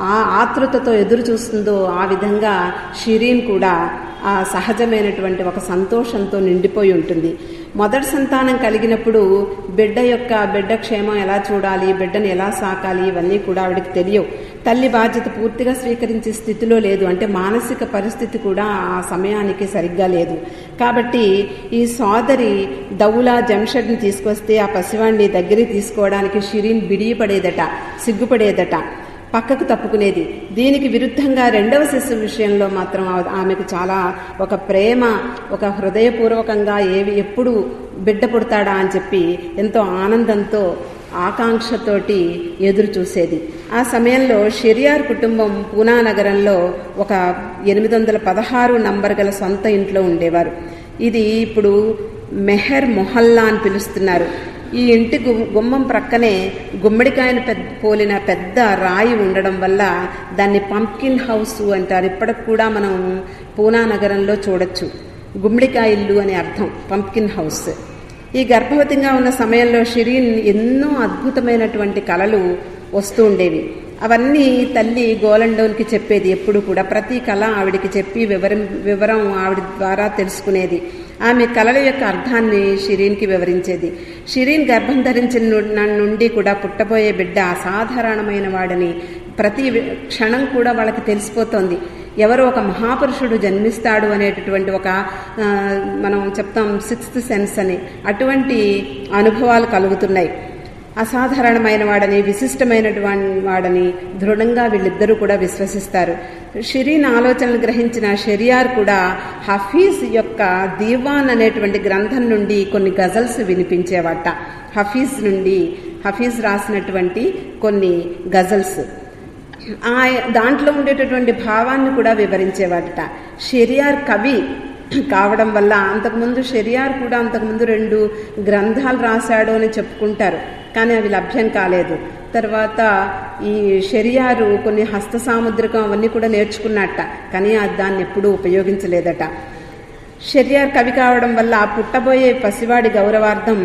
ఆ ఆతృతతో ఎదురు చూస్తుందో ఆ విధంగా షిరీన్ కూడా ఆ సహజమైనటువంటి ఒక సంతోషంతో నిండిపోయి ఉంటుంది. మొదటి సంతానం కలిగినప్పుడు బిడ్డ క్షేమం ఎలా చూడాలి, బిడ్డను ఎలా సాకాలి, ఇవన్నీ కూడా ఆవిడకి తెలియవు. తల్లి బాధ్యత పూర్తిగా స్వీకరించే స్థితిలో లేదు. అంటే మానసిక పరిస్థితి కూడా ఆ సమయానికి సరిగ్గా లేదు. కాబట్టి ఈ సోదరి దౌలా జంషెడ్ని తీసుకొస్తే ఆ పసివాణ్ణి దగ్గరికి తీసుకోవడానికి షిరీన్ బిడియపడేదట, సిగ్గుపడేదట. పక్కకు తప్పుకునేది. దీనికి విరుద్ధంగా రెండవ శిశువు విషయంలో మాత్రం ఆమెకు చాలా ఒక ప్రేమ, ఒక హృదయపూర్వకంగా ఎప్పుడు బిడ్డ పుడతాడా అని చెప్పి ఎంతో ఆనందంతో ఆకాంక్షతోటి ఎదురు చూసేది. ఆ సమయంలో షెరియార్ కుటుంబం పూనా నగరంలో ఒక 816 నంబర్ గల సొంత ఇంట్లో ఉండేవారు. ఇది ఇప్పుడు మెహర్ మొహల్లా అని పిలుస్తున్నారు. ఈ ఇంటి గుమ్మం ప్రక్కనే గుమ్మడికాయను పోలిన పెద్ద రాయి ఉండడం వల్ల దాన్ని పంప్కిన్ హౌస్ అంటారు. ఇప్పటికి కూడా మనం పూనా నగరంలో చూడొచ్చు. గుమ్మడికాయ ఇల్లు అని అర్థం పంప్కిన్ హౌస్. ఈ గర్భవతిగా ఉన్న సమయంలో షిరీన్ ఎన్నో అద్భుతమైనటువంటి కలలు వస్తూ ఉండేవి. అవన్నీ తల్లి గోలండోన్కి చెప్పేది. ఎప్పుడు కూడా ప్రతి కళ ఆవిడికి చెప్పి వివరం ఆవిడ ద్వారా తెలుసుకునేది. ఆమె కళల యొక్క అర్థాన్ని షిరీన్కి వివరించేది. షిరీన్ గర్భం ధరించిన నుండి కూడా పుట్టబోయే బిడ్డ అసాధారణమైన వాడని ప్రతి క్షణం కూడా వాళ్ళకి తెలిసిపోతోంది. ఎవరో ఒక మహాపురుషుడు జన్మిస్తాడు అనేటటువంటి ఒక మనం చెప్తాం 6th సెన్స్ అని, అటువంటి అనుభవాలు కలుగుతున్నాయి. అసాధారణమైన వాడని, విశిష్టమైనటువంటి వాడని దృఢంగా వీళ్ళిద్దరూ కూడా విశ్వసిస్తారు. షిరీన్ ఆలోచనలు గ్రహించిన షెరియార్ కూడా హఫీజ్ యొక్క దీవాన్ అనేటువంటి గ్రంథం నుండి కొన్ని గజల్స్ వినిపించేవాట. హఫీజ్ రాసినటువంటి కొన్ని గజల్స్ దాంట్లో ఉండేటటువంటి భావాన్ని కూడా వివరించేవాట. షెరియార్ కవి కావడం వల్ల అంతకుముందు షెరియార్ కూడా అంతకుముందు 2 గ్రంథాలు రాశాడు అని చెప్పుకుంటారు, కానీ అవి లభ్యం కాలేదు. తర్వాత ఈ షెరియారు కొన్ని హస్త సాముద్రికం అవన్నీ కూడా నేర్చుకున్నట్ట, కానీ దాన్ని ఎప్పుడూ ఉపయోగించలేదట. షెరియార్ కవి కావడం వల్ల పుట్టబోయే పసివాడి గౌరవార్థం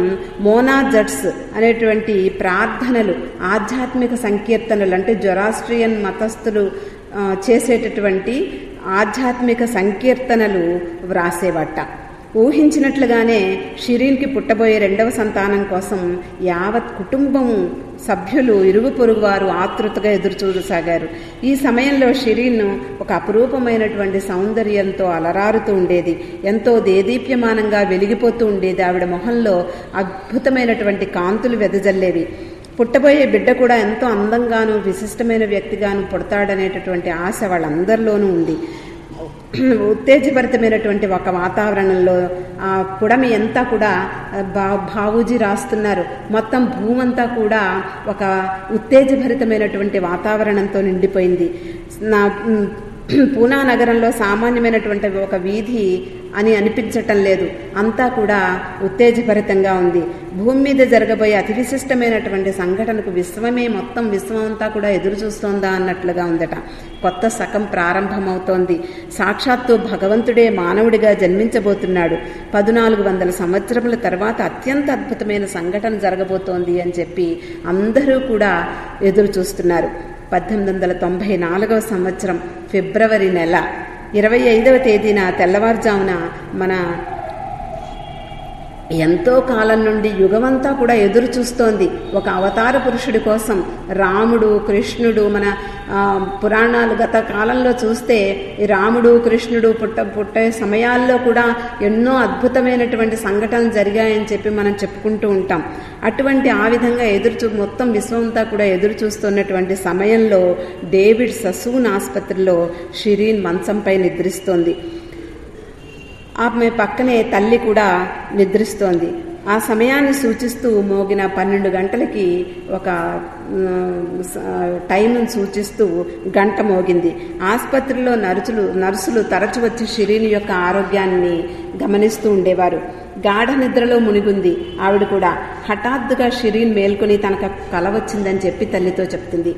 మోనా జట్స్ అనేటువంటి ప్రార్థనలు, ఆధ్యాత్మిక సంకీర్తనలు, అంటే జొరాస్ట్రియన్ మతస్థులు చేసేటటువంటి ఆధ్యాత్మిక సంకీర్తనలు వ్రాసేవట. ఊహించినట్లుగానే షిరీన్కి పుట్టబోయే 2వ సంతానం కోసం యావత్ కుటుంబం సభ్యులు, ఇరుగు పొరుగు వారు ఆతృతగా ఎదురుచూడసాగారు. ఈ సమయంలో షిరీన్ ఒక అపురూపమైనటువంటి సౌందర్యంతో అలరారుతూ ఉండేది. ఎంతో దేదీప్యమానంగా వెలిగిపోతూ ఉండేది. ఆవిడ మొహంలో అద్భుతమైనటువంటి కాంతులు వెదజల్లేవి. పుట్టబోయే బిడ్డ కూడా ఎంతో అందంగాను విశిష్టమైన వ్యక్తిగాను పుడతాడనేటటువంటి ఆశ వాళ్ళందరిలోనూ ఉంది. ఉత్తేజభరితమైనటువంటి ఒక వాతావరణంలో ఆ పుడమి అంతా కూడా బావూజీ రాస్తున్నారు. మొత్తం భూమంతా కూడా ఒక ఉత్తేజభరితమైనటువంటి వాతావరణంతో నిండిపోయింది. పూనా నగరంలో సామాన్యమైనటువంటి ఒక వీధి అని అనిపించటం లేదు. అంతా కూడా ఉత్తేజభరితంగా ఉంది. భూమి మీద జరగబోయే అతి విశిష్టమైనటువంటి సంఘటనకు మొత్తం విశ్వం అంతా కూడా ఎదురు చూస్తోందా అన్నట్లుగా ఉందట. కొత్త శకం ప్రారంభమవుతోంది. సాక్షాత్తు భగవంతుడే మానవుడిగా జన్మించబోతున్నాడు. 1400 సంవత్సరముల తర్వాత అత్యంత అద్భుతమైన సంఘటన జరగబోతోంది అని చెప్పి అందరూ కూడా ఎదురు చూస్తున్నారు. 1894వ సంవత్సరం ఫిబ్రవరి నెల 25వ తేదీన తెల్లవారుజామున మన ఎంతో కాలం నుండి యుగమంతా కూడా ఎదురు చూస్తోంది ఒక అవతార పురుషుడి కోసం. రాముడు, కృష్ణుడు, మన పురాణాలు గత కాలంలో చూస్తే రాముడు, కృష్ణుడు పుట్టే సమయాల్లో కూడా ఎన్నో అద్భుతమైనటువంటి సంఘటనలు జరిగాయని చెప్పి మనం చెప్పుకుంటూ ఉంటాం. అటువంటి ఆ విధంగా మొత్తం విశ్వమంతా కూడా ఎదురు చూస్తున్నటువంటి సమయంలో డేవిడ్ ససూన్ ఆసుపత్రిలో షిరీన్ మంచంపై నిద్రిస్తోంది. ఆమె పక్కనే తల్లి కూడా నిద్రిస్తోంది. ఆ సమయాన్ని సూచిస్తూ మోగిన 12 గంటలకి ఒక టైంను సూచిస్తూ గంట మోగింది. ఆసుపత్రిలో నర్సులు తరచు వచ్చి షిరీన్ యొక్క ఆరోగ్యాన్ని గమనిస్తూ ఉండేవారు. గాఢ నిద్రలో మునిగుంది ఆవిడ కూడా. హఠాత్తుగా షిరీన్ మేల్కొని తనకు కల వచ్చిందని చెప్పి తల్లితో చెప్తుంది.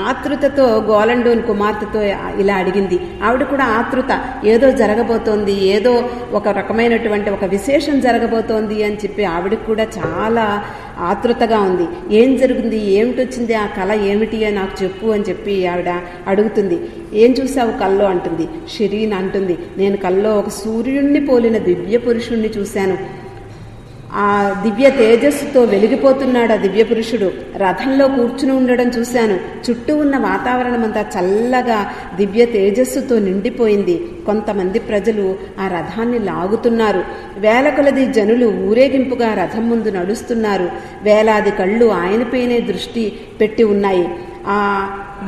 ఆతృతతో గోలండోన్ కుమార్తెతో ఇలా అడిగింది. ఆవిడ కూడా ఆతృత, ఏదో జరగబోతోంది, ఏదో ఒక రకమైనటువంటి ఒక విశేషం జరగబోతోంది అని చెప్పి ఆవిడకు కూడా చాలా ఆతృతగా ఉంది. ఏం జరిగింది, ఏమిటొచ్చింది, ఆ కళ ఏమిటి అని నాకు చెప్పు అని చెప్పి ఆవిడ అడుగుతుంది. ఏం చూసావు కల్లో అంటుంది. షిరీన్ అంటుంది, నేను కల్లో ఒక సూర్యుడిని పోలిన దివ్య పురుషుణ్ణి చూశాను. ఆ దివ్య తేజస్సుతో వెలిగిపోతున్నాడు ఆ దివ్య పురుషుడు. రథంలో కూర్చుని ఉండడం చూశాను. చుట్టూ ఉన్న వాతావరణం అంతా చల్లగా దివ్య తేజస్సుతో నిండిపోయింది. కొంతమంది ప్రజలు ఆ రథాన్ని లాగుతున్నారు. వేల కొలది జనులు ఊరేగింపుగా రథం ముందు నడుస్తున్నారు. వేలాది కళ్ళు ఆయనపైనే దృష్టి పెట్టి ఉన్నాయి. ఆ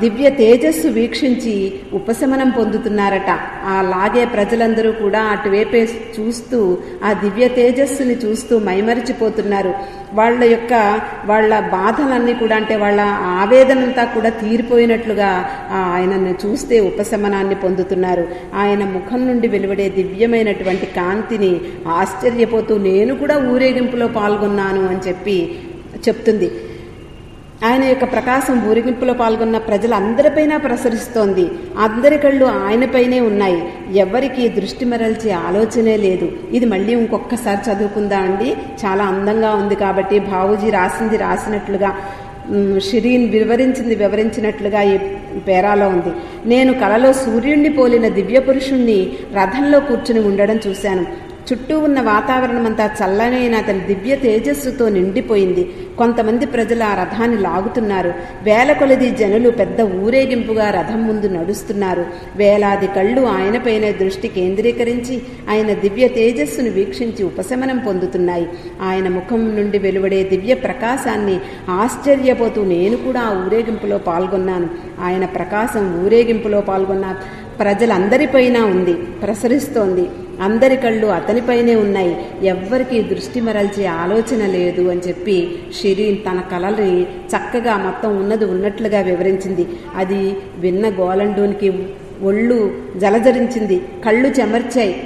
దివ్య తేజస్సు వీక్షించి ఉపశమనం పొందుతున్నారట. అలాగే ప్రజలందరూ కూడా అటువైపే చూస్తూ ఆ దివ్య తేజస్సుని చూస్తూ మైమరిచిపోతున్నారు. వాళ్ళ బాధలన్నీ కూడా, అంటే వాళ్ళ ఆవేదనంతా కూడా తీరిపోయినట్లుగా ఆయనను చూస్తే ఉపశమనాన్ని పొందుతున్నారు. ఆయన ముఖం నుండి వెలువడే దివ్యమైనటువంటి కాంతిని ఆశ్చర్యపోతూ నేను కూడా ఊరేగింపులో పాల్గొన్నాను అని చెప్తుంది. ఆయన యొక్క ప్రకాశం ఊరేగింపులో పాల్గొన్న ప్రజలందరిపైన ప్రసరిస్తోంది. అందరి కళ్ళు ఆయనపైనే ఉన్నాయి. ఎవరికి దృష్టి మరల్చే ఆలోచనే లేదు. ఇది మళ్ళీ ఇంకొకసారి చదువుకుందా అండి, చాలా అందంగా ఉంది. కాబట్టి భావుజీ రాసినట్లుగా షిరీన్ వివరించినట్లుగా ఈ పేరాలో ఉంది. నేను కలలో సూర్యుణ్ణి పోలిన దివ్య పురుషుణ్ణి రథంలో కూర్చుని ఉండడం చూశాను. చుట్టూ ఉన్న వాతావరణం అంతా చల్లనైన అతని దివ్య తేజస్సుతో నిండిపోయింది. కొంతమంది ప్రజలు ఆ రథాన్ని లాగుతున్నారు. వేల కొలది జనులు పెద్ద ఊరేగింపుగా రథం ముందు నడుస్తున్నారు. వేలాది కళ్ళు ఆయనపైనే దృష్టి కేంద్రీకరించి ఆయన దివ్య తేజస్సును వీక్షించి ఉపశమనం పొందుతున్నాయి. ఆయన ముఖం నుండి వెలువడే దివ్య ప్రకాశాన్ని ఆశ్చర్యపోతూ నేను కూడా ఆ ఊరేగింపులో పాల్గొన్నాను. ఆయన ప్రకాశం ఊరేగింపులో పాల్గొన్న ప్రజలందరిపైన ఉంది, ప్రసరిస్తోంది. అందరి కళ్ళు అతనిపైనే ఉన్నాయి. ఎవ్వరికీ దృష్టి మరల్చే ఆలోచన లేదు అని చెప్పి షిరీన్ తన కళని చక్కగా మొత్తం ఉన్నట్లుగా వివరించింది. అది విన్న గోలండూనికి ఒళ్ళు జలజరించింది, కళ్ళు చెమర్చాయి.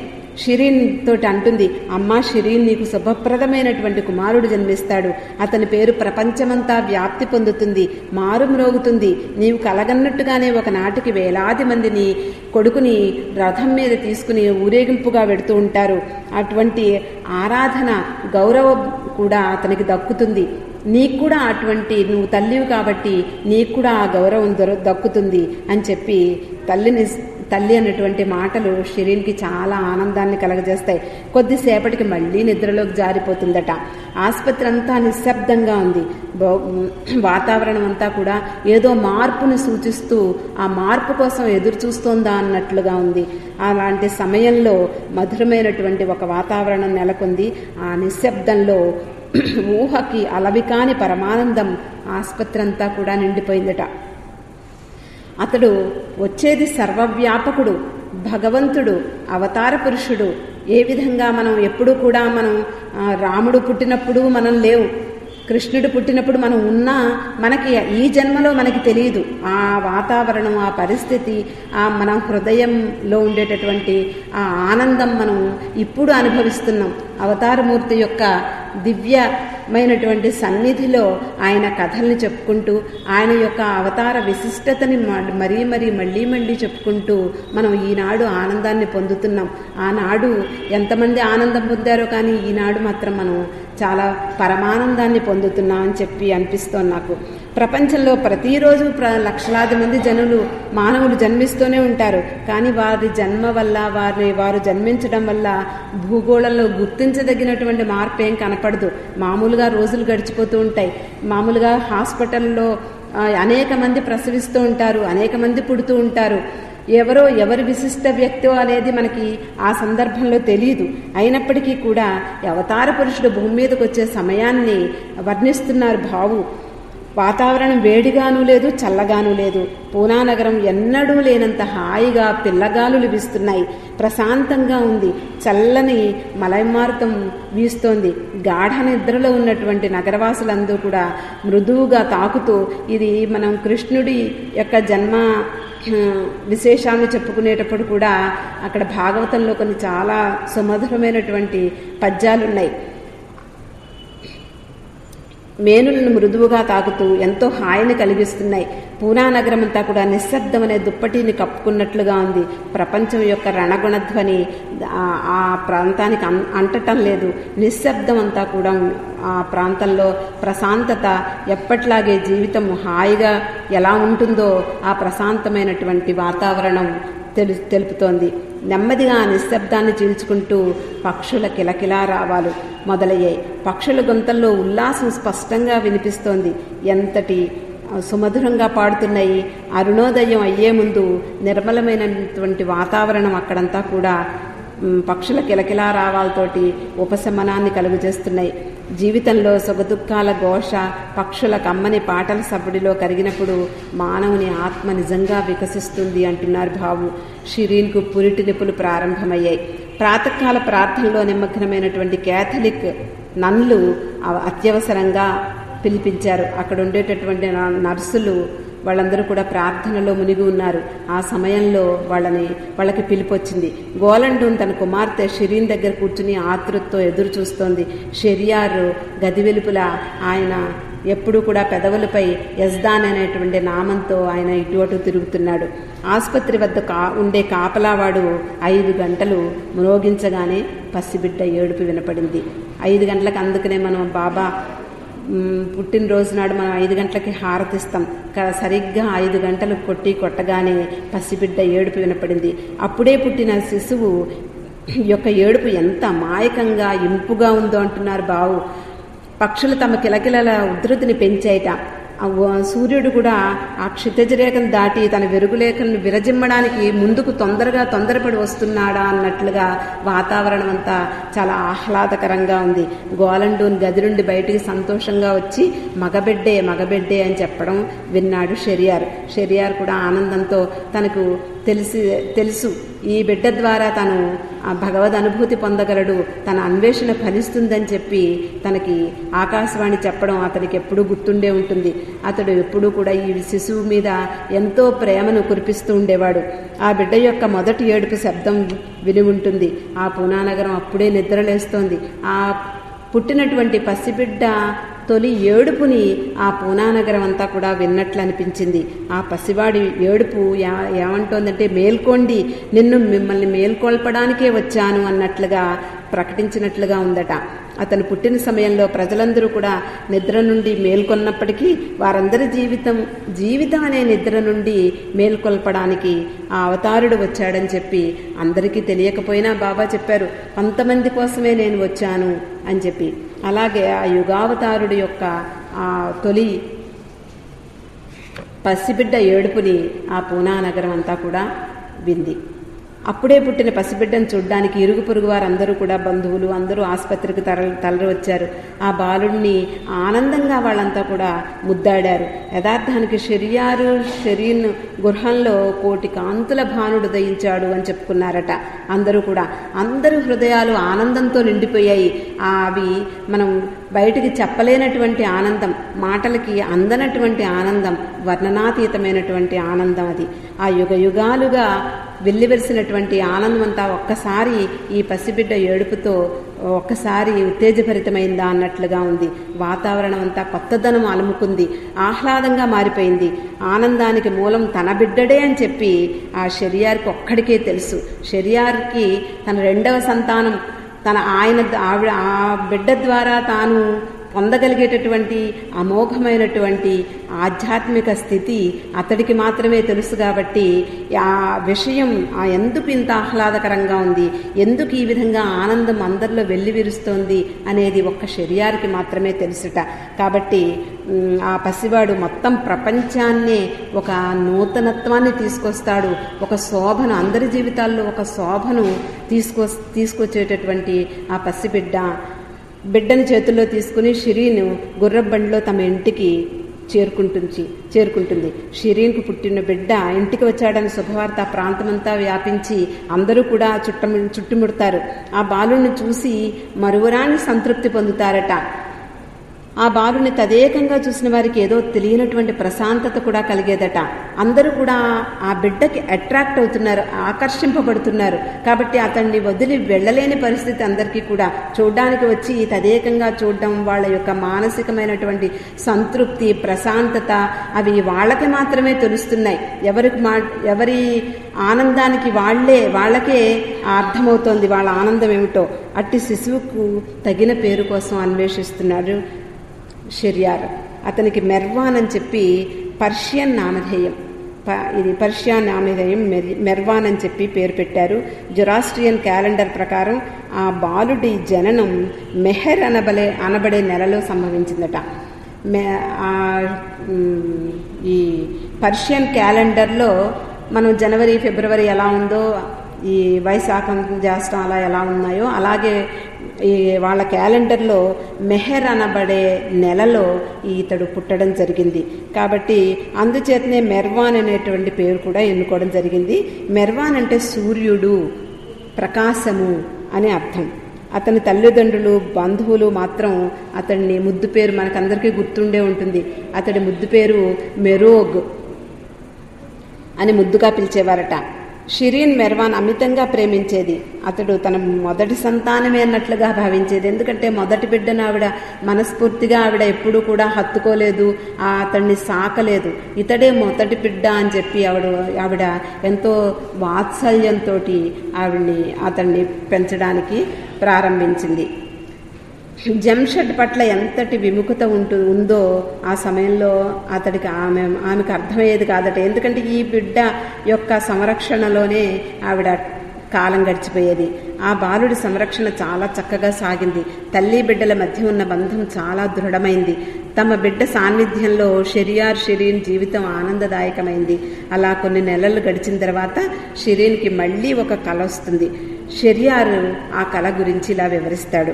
షిరీన్ తోటి అంటుంది, అమ్మా షిరీన్, నీకు శుభప్రదమైనటువంటి కుమారుడు జన్మిస్తాడు. అతని పేరు ప్రపంచమంతా వ్యాప్తి పొందుతుంది, మారుమ్రోగుతుంది. నీవు కలగన్నట్టుగానే ఒకనాటికి వేలాది మందిని కొడుకుని రథం మీద తీసుకుని ఊరేగింపుగా వెడుతూ ఉంటారు. అటువంటి ఆరాధన గౌరవం కూడా అతనికి దక్కుతుంది. నీకు కూడా అటువంటి, నువ్వు తల్లివి కాబట్టి నీకు కూడా ఆ గౌరవం దక్కుతుంది అని చెప్పి తల్లి అన్నటువంటి మాటలు షిరీన్కి చాలా ఆనందాన్ని కలగజేస్తాయి. కొద్దిసేపటికి మళ్ళీ నిద్రలోకి జారిపోతుందట. ఆసుపత్రి అంతా నిశ్శబ్దంగా ఉంది. వాతావరణం అంతా కూడా ఏదో మార్పును సూచిస్తూ ఆ మార్పు కోసం ఎదురు చూస్తోందా అన్నట్లుగా ఉంది. అలాంటి సమయంలో మధురమైనటువంటి ఒక వాతావరణం నెలకొంది. ఆ నిశ్శబ్దంలో ఊహకి అలవికాని పరమానందం ఆసుపత్రి అంతా కూడా నిండిపోయిందట. అతడు వచ్చేది సర్వవ్యాపకుడు, భగవంతుడు, అవతార పురుషుడు. ఏ విధంగా మనం ఎప్పుడూ కూడా రాముడు పుట్టినప్పుడు మనం లేవు, కృష్ణుడు పుట్టినప్పుడు మనం ఉన్నా మనకి ఈ జన్మలో మనకి తెలియదు. ఆ వాతావరణం, ఆ పరిస్థితి, ఆ మన హృదయంలో ఉండేటటువంటి ఆ ఆనందం మనం ఇప్పుడు అనుభవిస్తున్నాం. అవతారమూర్తి యొక్క దివ్యమైనటువంటి సన్నిధిలో ఆయన కథల్ని చెప్పుకుంటూ ఆయన యొక్క అవతార విశిష్టతని మళ్ళీ చెప్పుకుంటూ మనం ఈనాడు ఆనందాన్ని పొందుతున్నాం. ఆనాడు ఎంతమంది ఆనందం పొందారో కానీ ఈనాడు మాత్రం మనం చాలా పరమానందాన్ని పొందుతున్నాం అని చెప్పి అనిపిస్తోంది నాకు. ప్రపంచంలో ప్రతిరోజు లక్షలాది మంది మానవులు జన్మిస్తూనే ఉంటారు. కానీ వారి జన్మ వల్ల వారు జన్మించడం వల్ల భూగోళంలో గుర్తించదగినటువంటి మార్పు ఏం కనపడదు. మామూలుగా రోజులు గడిచిపోతూ ఉంటాయి. మామూలుగా హాస్పిటల్లో అనేక మంది ప్రసవిస్తూ ఉంటారు, అనేక మంది పుడుతూ ఉంటారు. ఎవరి విశిష్ట వ్యక్తో అనేది మనకి ఆ సందర్భంలో తెలియదు. అయినప్పటికీ కూడా అవతార పురుషుడు భూమి మీదకి వచ్చే సమయాన్ని వర్ణిస్తున్నారు భావు. వాతావరణం వేడిగానూ లేదు, చల్లగానూ లేదు. పూనా నగరం ఎన్నడూ లేనంత హాయిగా పిల్లగాలులు వీస్తున్నాయి. ప్రశాంతంగా ఉంది. చల్లని మలైమారుతం వీస్తోంది. గాఢ నిద్రలో ఉన్నటువంటి నగరవాసులందరూ కూడా మృదువుగా తాకుతూ, ఇది మనం కృష్ణుడి యొక్క జన్మ విశేషాన్ని చెప్పుకునేటప్పుడు కూడా అక్కడ భాగవతంలో కొన్ని చాలా సుమధురమైనటువంటి పద్యాలున్నాయి. మేనులను మృదువుగా తాకుతూ ఎంతో హాయిని కలిగిస్తున్నాయి. పూనా నగరం అంతా కూడా నిశ్శబ్దం అనే దుప్పటిని కప్పుకున్నట్లుగా ఉంది. ప్రపంచం యొక్క రణగుణధ్వని ఆ ప్రాంతానికి అంటటం లేదు. నిశ్శబ్దం అంతా కూడా ఆ ప్రాంతంలో ప్రశాంతత, ఎప్పట్లాగే జీవితం హాయిగా ఎలా ఉంటుందో ఆ ప్రశాంతమైనటువంటి వాతావరణం తెలుపుతోంది. నెమ్మదిగా నిశ్శబ్దాన్ని చీల్చుకుంటూ పక్షుల కిలకిలా రావాలు మొదలయ్యాయి. పక్షుల గొంతల్లో ఉల్లాసం స్పష్టంగా వినిపిస్తోంది. ఎంతటి సుమధురంగా పాడుతున్నాయి. అరుణోదయం అయ్యే ముందు నిర్మలమైనటువంటి వాతావరణం అక్కడంతా కూడా పక్షుల కిలకిలా రావాలతోటి ఉపశమనాన్ని కలుగజేస్తున్నాయి. జీవితంలో సుఖదుఖాల ఘోష, పక్షుల కమ్మని పాటల సవ్వడిలో కరిగినప్పుడు మానవుని ఆత్మ నిజంగా వికసిస్తుంది అంటున్నారు భావు. షిరీన్కు పురిటి నిప్పులు ప్రారంభమయ్యాయి. ప్రాతకాల ప్రార్థనలో నిమగ్నమైనటువంటి కేథలిక్ నన్లు అత్యవసరంగా పిలిపించారు. అక్కడ ఉండేటటువంటి నర్సులు వాళ్ళందరూ కూడా ప్రార్థనలో మునిగి ఉన్నారు. ఆ సమయంలో వాళ్ళకి పిలిపొచ్చింది. గోలండూన్ తన కుమార్తె షిరీన్ దగ్గర కూర్చుని ఆతృతతో ఎదురు చూస్తోంది. షెరియార్ గది వెలుపుల ఆయన ఎప్పుడూ కూడా పెదవులపై యజ్దాన్ అనేటువంటి నామంతో ఆయన ఇటు అటు తిరుగుతున్నాడు. ఆసుపత్రి వద్ద ఉండే కాపలావాడు 5 గంటలు మ్రోగించగానే పసిబిడ్డ ఏడుపు వినపడింది. 5 గంటలకు, అందుకనే మనం బాబా పుట్టినరోజు నాడు మనం 5 గంటలకి హారతిస్తాం. సరిగ్గా 5 గంటలు కొట్టగానే పసిబిడ్డ ఏడుపు వినపడింది. అప్పుడే పుట్టిన శిశువు యొక్క ఏడుపు ఎంత మాయకంగా ఇంపుగా ఉందో అంటున్నారు బావు. పక్షులు తమ కిలకిలల ఉధృతిని పెంచాయిట. సూర్యుడు కూడా ఆ క్షితిజ రేఖను దాటి తన వెరుగులేఖలను విరజిమ్మడానికి ముందుకు తొందరపడి వస్తున్నాడా అన్నట్లుగా వాతావరణం అంతా చాలా ఆహ్లాదకరంగా ఉంది. గోలండూన్ గది నుండి బయటికి సంతోషంగా వచ్చి మగబిడ్డే అని చెప్పడం విన్నాడు షెరియార్ కూడా ఆనందంతో తనకు తెలుసు ఈ బిడ్డ ద్వారా తను భగవద్ అనుభూతి పొందగలడు, తన అన్వేషణ ఫలిస్తుందని చెప్పి తనకి ఆకాశవాణి చెప్పడం అతనికి ఎప్పుడూ గుర్తుండే ఉంటుంది. అతడు ఎప్పుడూ కూడా ఈ శిశువు మీద ఎంతో ప్రేమను కురిపిస్తూ ఉండేవాడు. ఆ బిడ్డ యొక్క మొదటి ఏడుపు శబ్దం విని ఉంటుంది. ఆ పూనానగరం అప్పుడే నిద్రలేస్తోంది. ఆ పుట్టినటువంటి పసిబిడ్డ తొలి ఏడుపుని ఆ పూనానగరం అంతా కూడా విన్నట్లు అనిపించింది. ఆ పసివాడి ఏడుపు ఏమంటోందంటే, మేల్కోండి, మిమ్మల్ని మేల్కొల్పడానికే వచ్చాను అన్నట్లుగా ప్రకటించినట్లుగా ఉందట. అతను పుట్టిన సమయంలో ప్రజలందరూ కూడా నిద్ర నుండి మేల్కొన్నప్పటికీ వారందరి జీవితం అనే నిద్ర నుండి మేల్కొల్పడానికి ఆ అవతారుడు వచ్చాడని చెప్పి అందరికీ తెలియకపోయినా బాబా చెప్పారు, కొంతమంది కోసమే నేను వచ్చాను అని చెప్పి. అలాగే ఆ యుగావతారుడి యొక్క ఆ తొలి పసిబిడ్డ ఏడుపుని ఆ పూనా నగరం అంతా కూడా వింది. అప్పుడే పుట్టిన పసిబిడ్డను చూడ్డానికి ఇరుగు పొరుగు వారందరూ కూడా, బంధువులు అందరూ ఆసుపత్రికి తరలి వచ్చారు. ఆ బాలుడిని ఆనందంగా వాళ్ళంతా కూడా ముద్దాడారు. యథార్థానికి షెరీన్ గృహంలో 1,000,000 కాంతుల భానుడు దయించాడు అని చెప్పుకున్నారట. అందరూ హృదయాలు ఆనందంతో నిండిపోయాయి. అవి మనం బయటికి చెప్పలేనటువంటి ఆనందం, మాటలకి అందనటువంటి ఆనందం, వర్ణనాతీతమైనటువంటి ఆనందం అది. ఆ యుగాలుగా వెల్లివెలిసినటువంటి ఆనందం అంతా ఒక్కసారి ఈ పసిబిడ్డ ఏడుపుతో ఒక్కసారి ఉత్తేజభరితమైందా అన్నట్లుగా ఉంది. వాతావరణం అంతా కొత్తదనం అలుముకుంది, ఆహ్లాదంగా మారిపోయింది. ఆనందానికి మూలం తన బిడ్డడే అని చెప్పి ఆ షెరియార్కి ఒక్కడికే తెలుసు. షెరియార్కి తన 2వ సంతానం ఆ బిడ్డ ద్వారా తాను పొందగలిగేటటువంటి అమోఘమైనటువంటి ఆధ్యాత్మిక స్థితి అతడికి మాత్రమే తెలుసు. కాబట్టి ఆ విషయం ఎందుకు ఇంత ఆహ్లాదకరంగా ఉంది, ఎందుకు ఈ విధంగా ఆనందం అందరిలో వెల్లివిరుస్తోంది అనేది ఒక్క షెరియార్కి మాత్రమే తెలుసుట. కాబట్టి ఆ పసివాడు మొత్తం ప్రపంచాన్నే ఒక నూతనత్వాన్ని తీసుకొస్తాడు, ఒక శోభను, అందరి జీవితాల్లో ఒక శోభను తీసుకొచ్చేటటువంటి ఆ బిడ్డను చేతుల్లో తీసుకుని షిరీన్ గుర్రబండిలో తమ ఇంటికి చేరుకుంటుంది. షిరీన్కు పుట్టిన బిడ్డ ఇంటికి వచ్చాడని శుభవార్త ప్రాంతమంతా వ్యాపించి అందరూ కూడా చుట్టుముడతారు. ఆ బాలుని చూసి మరువరాని సంతృప్తి పొందుతారట. ఆ బాలుని తదేకంగా చూసిన వారికి ఏదో తెలియనటువంటి ప్రశాంతత కూడా కలిగేదట. అందరూ కూడా ఆ బిడ్డకి అట్రాక్ట్ అవుతున్నారు, ఆకర్షింపబడుతున్నారు. కాబట్టి అతన్ని వదిలి వెళ్ళలేని పరిస్థితి అందరికీ కూడా. చూడ్డానికి వచ్చి తదేకంగా చూడడం, వాళ్ళ యొక్క మానసికమైనటువంటి సంతృప్తి, ప్రశాంతత అవి వాళ్ళకి మాత్రమే తెలుస్తున్నాయి. ఎవరి ఆనందానికి వాళ్ళకే అర్థమవుతోంది వాళ్ళ ఆనందం ఏమిటో. అట్టి శిశువుకు తగిన పేరు కోసం అన్వేషిస్తున్నాడు షెరియార్. అతనికి మెర్వాన్ అని చెప్పి పర్షియన్ నామధేయం, మెర్వాన్ అని చెప్పి పేరు పెట్టారు. జొరాస్ట్రియన్ క్యాలెండర్ ప్రకారం ఆ బాలుడి జననం మెహర్ అనబడే నెలలో సంభవించిందట. ఈ పర్షియన్ క్యాలెండర్లో మనం జనవరి, ఫిబ్రవరి ఎలా ఉందో, ఈ వైశాఖం, జ్యేష్టం అలా ఎలా ఉన్నాయో అలాగే ఈ వాళ్ళ క్యాలెండర్లో మెహర్ అనబడే నెలలో ఇతడు పుట్టడం జరిగింది. కాబట్టి అందుచేతనే మెర్వాన్ అనేటువంటి పేరు కూడా ఎన్నుకోవడం జరిగింది. మెర్వాన్ అంటే సూర్యుడు, ప్రకాశము అని అర్థం. అతని తల్లిదండ్రులు, బంధువులు మాత్రం అతన్ని ముద్దు పేరు మనకందరికీ గుర్తుండే ఉంటుంది. అతడి ముద్దు పేరు మెరోగ్ అని ముద్దుగా పిలిచేవారట. షిరీన్ మెర్వాన్ అమితంగా ప్రేమించేది. అతడు తన మొదటి సంతానమే అన్నట్లుగా భావించేది. ఎందుకంటే మొదటి బిడ్డను ఆవిడ మనస్ఫూర్తిగా ఆవిడ ఎప్పుడూ కూడా హత్తుకోలేదు, అతన్ని సాకలేదు. ఇతడే మొదటి బిడ్డ అని చెప్పి ఆవిడ ఎంతో వాత్సల్యంతో అతన్ని పెంచడానికి ప్రారంభించింది. జంషెడ్ పట్ల ఎంతటి విముఖత ఉందో ఆ సమయంలో ఆమెకు అర్థమయ్యేది కాదట. ఎందుకంటే ఈ బిడ్డ యొక్క సంరక్షణలోనే ఆవిడ కాలం గడిచిపోయేది. ఆ బాలుడి సంరక్షణ చాలా చక్కగా సాగింది. తల్లి బిడ్డల మధ్య ఉన్న బంధం చాలా దృఢమైంది. తమ బిడ్డ సాన్నిధ్యంలో షిరీన్ జీవితం ఆనందదాయకమైంది. అలా కొన్ని నెలలు గడిచిన తర్వాత షిరీన్కి మళ్ళీ ఒక కల వస్తుంది. షెరియార్ ఆ కల గురించి ఇలా వివరిస్తాడు.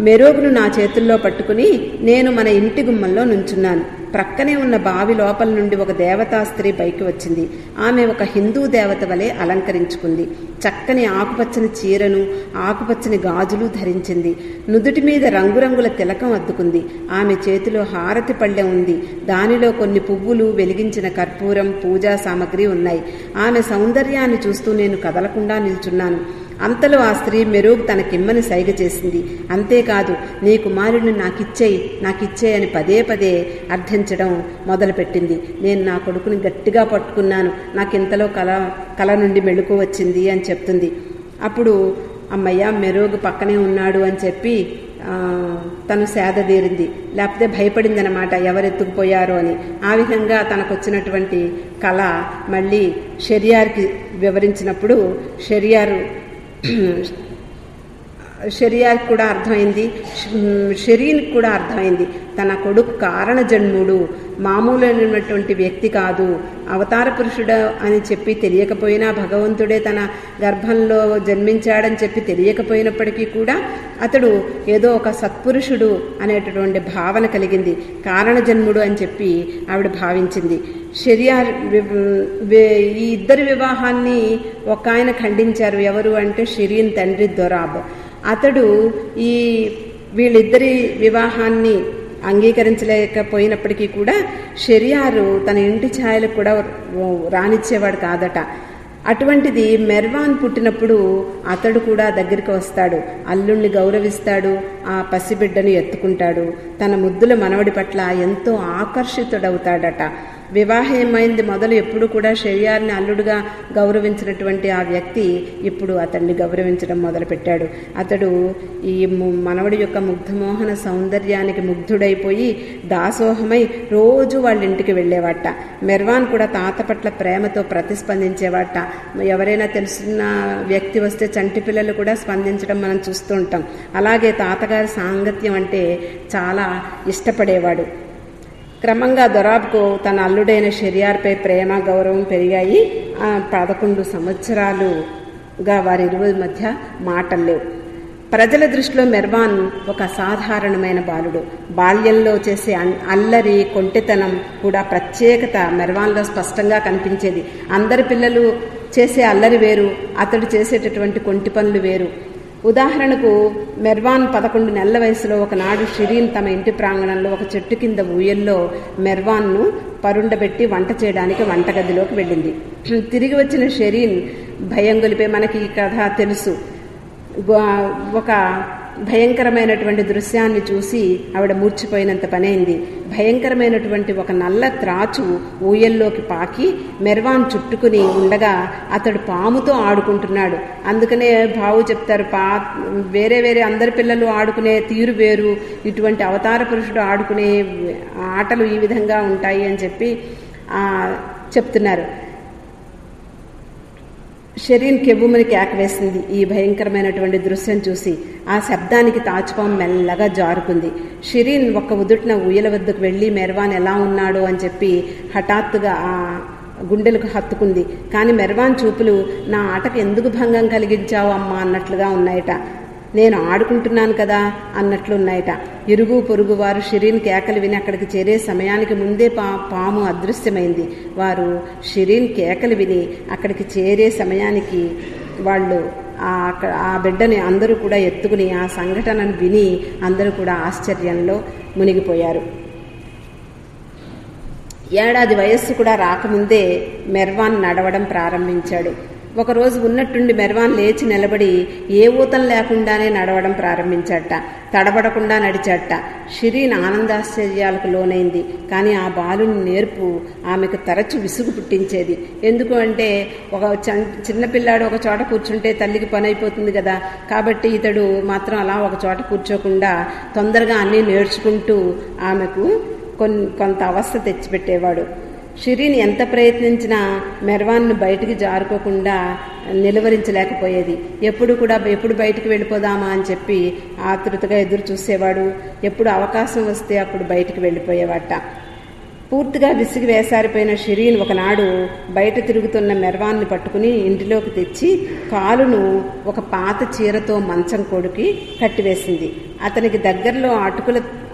మెరోగ్ను నా చేతుల్లో పట్టుకుని నేను మన ఇంటి గుమ్మంలో నుంచున్నాను. ప్రక్కనే ఉన్న బావి లోపల నుండి ఒక దేవతా స్త్రీ పైకి వచ్చింది. ఆమె ఒక హిందూ దేవత వలె అలంకరించుకుంది. చక్కని ఆకుపచ్చని చీరను, ఆకుపచ్చని గాజులు ధరించింది. నుదుటి మీద రంగురంగుల తిలకం అద్దుకుంది. ఆమె చేతిలో హారతి పళ్ళెం ఉంది. దానిలో కొన్ని పువ్వులు, వెలిగించిన కర్పూరం, పూజా సామగ్రి ఉన్నాయి. ఆమె సౌందర్యాన్ని చూస్తూ నేను కదలకుండా నిల్చున్నాను. అంతలో ఆ స్త్రీ మెరోగ్ తనకిమ్మని సైగ చేసింది. అంతేకాదు, నీ కుమారుడిని నాకిచ్చేయి అని పదే పదే అర్థించడం మొదలుపెట్టింది. నేను నా కొడుకుని గట్టిగా పట్టుకున్నాను. నాకింతలో కల నుండి మెళుకు వచ్చింది అని చెప్తుంది. అప్పుడు అమ్మయ్య, మెరోగ్ పక్కనే ఉన్నాడు అని చెప్పి తను సేదదీరింది. లేకపోతే భయపడింది అనమాట, ఎవరెత్తుకుపోయారో అని. ఆ విధంగా తనకొచ్చినటువంటి కళ మళ్ళీ షెరియార్కి వివరించినప్పుడు షెరియార్కి కూడా అర్థమైంది, షెరీన్కి కూడా అర్థమైంది. తన కొడుకు కారణ జన్ముడు, మామూలైనటువంటి వ్యక్తి కాదు, అవతార పురుషుడు అని చెప్పి తెలియకపోయినా, భగవంతుడే తన గర్భంలో జన్మించాడని చెప్పి తెలియకపోయినప్పటికీ కూడా అతడు ఏదో ఒక సత్పురుషుడు అనేటటువంటి భావన కలిగింది. కారణ జన్ముడు అని చెప్పి ఆవిడ భావించింది. షెరియార్ ఈ ఇద్దరి వివాహాన్ని ఒక ఆయన ఖండించారు. ఎవరు అంటే షిరీన్ తండ్రి దొరాబ్. అతడు వీళ్ళిద్దరి వివాహాన్ని అంగీకరించలేకపోయినప్పటికీ కూడా షెరియారు తన ఇంటి ఛాయలకు కూడా రానిచ్చేవాడు కాదట. అటువంటిది మెర్వాన్ పుట్టినప్పుడు అతడు కూడా దగ్గరికి వస్తాడు, అల్లుణ్ణి గౌరవిస్తాడు, ఆ పసిబిడ్డను ఎత్తుకుంటాడు. తన ముద్దుల మనవడి పట్ల ఎంతో ఆకర్షితుడవుతాడట. వివాహమైంది మొదలు ఎప్పుడు కూడా షెరియార్ని అల్లుడుగా గౌరవించినటువంటి ఆ వ్యక్తి ఇప్పుడు అతన్ని గౌరవించడం మొదలుపెట్టాడు. అతడు ఈ మనవడి యొక్క ముగ్ధమోహన సౌందర్యానికి ముగ్ధుడైపోయి దాసోహమై రోజు వాళ్ళ ఇంటికి వెళ్ళేవాట. మెర్వాన్ కూడా తాత పట్ల ప్రేమతో ప్రతిస్పందించేవాట. ఎవరైనా తెలిసిన వ్యక్తి వస్తే చంటి పిల్లలు కూడా స్పందించడం మనం చూస్తూ ఉంటాం. అలాగే తాతగారి సాంగత్యం అంటే చాలా ఇష్టపడేవాడు. క్రమంగా దొరాబ్కు తన అల్లుడైన షెరియార్పై ప్రేమ, గౌరవం పెరిగాయి. 11 సంవత్సరాలుగా వారిరువురి మధ్య మాటలు లేవు. ప్రజల దృష్టిలో మెర్వాన్ ఒక అసాధారణమైన బాలుడు. బాల్యంలో చేసే అల్లరి, కొంటెతనం కూడా ప్రత్యేకత మెర్వాన్లో స్పష్టంగా కనిపించేది. అందరి పిల్లలు చేసే అల్లరి వేరు, అతడు చేసేటటువంటి కొంటి పనులు వేరు. ఉదాహరణకు మెర్వాన్ 11 నెలల వయసులో ఒకనాడు షిరీన్ తమ ఇంటి ప్రాంగణంలో ఒక చెట్టు కింద ఊయల్లో మెర్వాన్ను పరుండబెట్టి వంట చేయడానికి వంటగదిలోకి వెళ్ళింది. తిరిగి వచ్చిన షిరీన్ భయం గొలిపే, మనకి ఈ కథ తెలుసు, ఒక భయంకరమైనటువంటి దృశ్యాన్ని చూసి ఆవిడ మూర్చిపోయినంత పనైంది. భయంకరమైనటువంటి ఒక నల్ల త్రాచు ఊయల్లోకి పాకి మెర్వాన్ చుట్టుకుని ఉండగా అతడు పాముతో ఆడుకుంటున్నాడు. అందుకనే బావు చెప్తారు, వేరే వేరే అందరి పిల్లలు ఆడుకునే తీరు వేరు, ఇటువంటి అవతార పురుషుడు ఆడుకునే ఆటలు ఈ విధంగా ఉంటాయి అని చెప్పి చెప్తున్నారు. షెరీన్ కెవ్వుమని కేకవేసింది ఈ భయంకరమైనటువంటి దృశ్యం చూసి. ఆ శబ్దానికి తాచుపాము మెల్లగా జారుకుంది. షెరీన్ ఒక్క ఉదుటిన ఊయల వద్దకు వెళ్ళి మెర్వాన్ ఎలా ఉన్నాడు అని చెప్పి హఠాత్తుగా ఆ గుండెలకు హత్తుకుంది. కానీ మెర్వాన్ చూపులు, నా ఆటకు ఎందుకు భంగం కలిగించావు అమ్మా అన్నట్లుగా ఉన్నాయట. నేను ఆడుకుంటున్నాను కదా అన్నట్లున్నాయట. ఇరుగు పొరుగు వారు షిరీన్ కేకలు విని అక్కడికి చేరే సమయానికి ముందే పాము అదృశ్యమైంది. వారు షిరీన్ కేకలు విని అక్కడికి చేరే సమయానికి వాళ్ళు ఆ బిడ్డని అందరూ కూడా ఎత్తుకుని ఆ సంఘటనను విని అందరూ కూడా ఆశ్చర్యంలో మునిగిపోయారు. ఏడాది వయస్సు కూడా రాకముందే మెర్వాన్ నడవడం ప్రారంభించాడు. ఒకరోజు ఉన్నట్టుండి మెర్వాన్ లేచి నిలబడి ఏ ఊతం లేకుండానే నడవడం ప్రారంభించాట. తడబడకుండా నడిచాట. షిరీన్ ఆనందాశ్చర్యాలకు లోనైంది. కానీ ఆ బాలుని నేర్పు ఆమెకు తరచు విసుగు పుట్టించేది. ఎందుకు అంటే ఒక చిన్నపిల్లాడు ఒక చోట కూర్చుంటే తల్లికి పని అయిపోతుంది కదా. కాబట్టి ఇతడు మాత్రం అలా ఒక చోట కూర్చోకుండా తొందరగా అన్నీ నేర్చుకుంటూ ఆమెకు కొంత అవస్థ తెచ్చిపెట్టేవాడు. షిరీన్ ఎంత ప్రయత్నించినా మెర్వాన్ను బయటికి జారుకోకుండా నిలువరించలేకపోయేది. ఎప్పుడు బయటికి వెళ్ళిపోదామా అని చెప్పి ఆతృతగా ఎదురు చూసేవాడు. ఎప్పుడు అవకాశం వస్తే అప్పుడు బయటికి వెళ్ళిపోయేవాట. పూర్తిగా విసిగి వేసారిపోయిన షిరీన్ ఒకనాడు బయట తిరుగుతున్న మెర్వాన్ని పట్టుకుని ఇంటిలోకి తెచ్చి కాలును ఒక పాత చీరతో మంచం కొడుకి కట్టివేసింది. అతనికి దగ్గరలో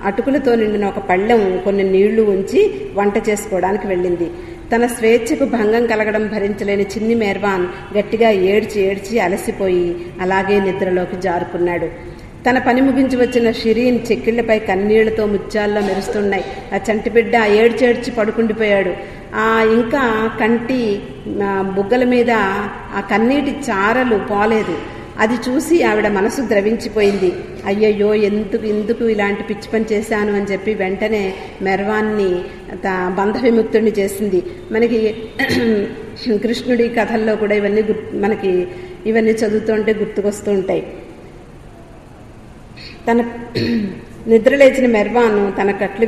అటుకులతో నిండిన ఒక పళ్ళెం కొన్ని నీళ్లు ఉంచి వంట చేసుకోవడానికి వెళ్ళింది. తన స్వేచ్ఛకు భంగం కలగడం భరించలేని చిన్ని మెర్వాన్ గట్టిగా ఏడ్చి అలసిపోయి అలాగే నిద్రలోకి జారుకున్నాడు. తన పని ముగించి వచ్చిన షిరీన్ చెక్కిళ్లపై కన్నీళ్లతో ముత్యాల్లో మెరుస్తున్నాయి. ఆ చంటిబిడ్డ ఏడ్చి పడుకుండిపోయాడు. ఇంకా కంటి బుగ్గల మీద ఆ కన్నీటి చారలు పోలేదు. అది చూసి ఆవిడ మనసు ద్రవించిపోయింది. అయ్యయ్యో ఎందుకు ఇలాంటి పిచ్చి పని చేశాను అని చెప్పి వెంటనే మెర్వాన్ని బంధ విముక్తుడిని చేసింది. మనకి కృష్ణుడి కథల్లో కూడా ఇవన్నీ చదువుతుంటే గుర్తుకొస్తూ ఉంటాయి. తన నిద్రలేచిన మెర్వాను తన కట్లు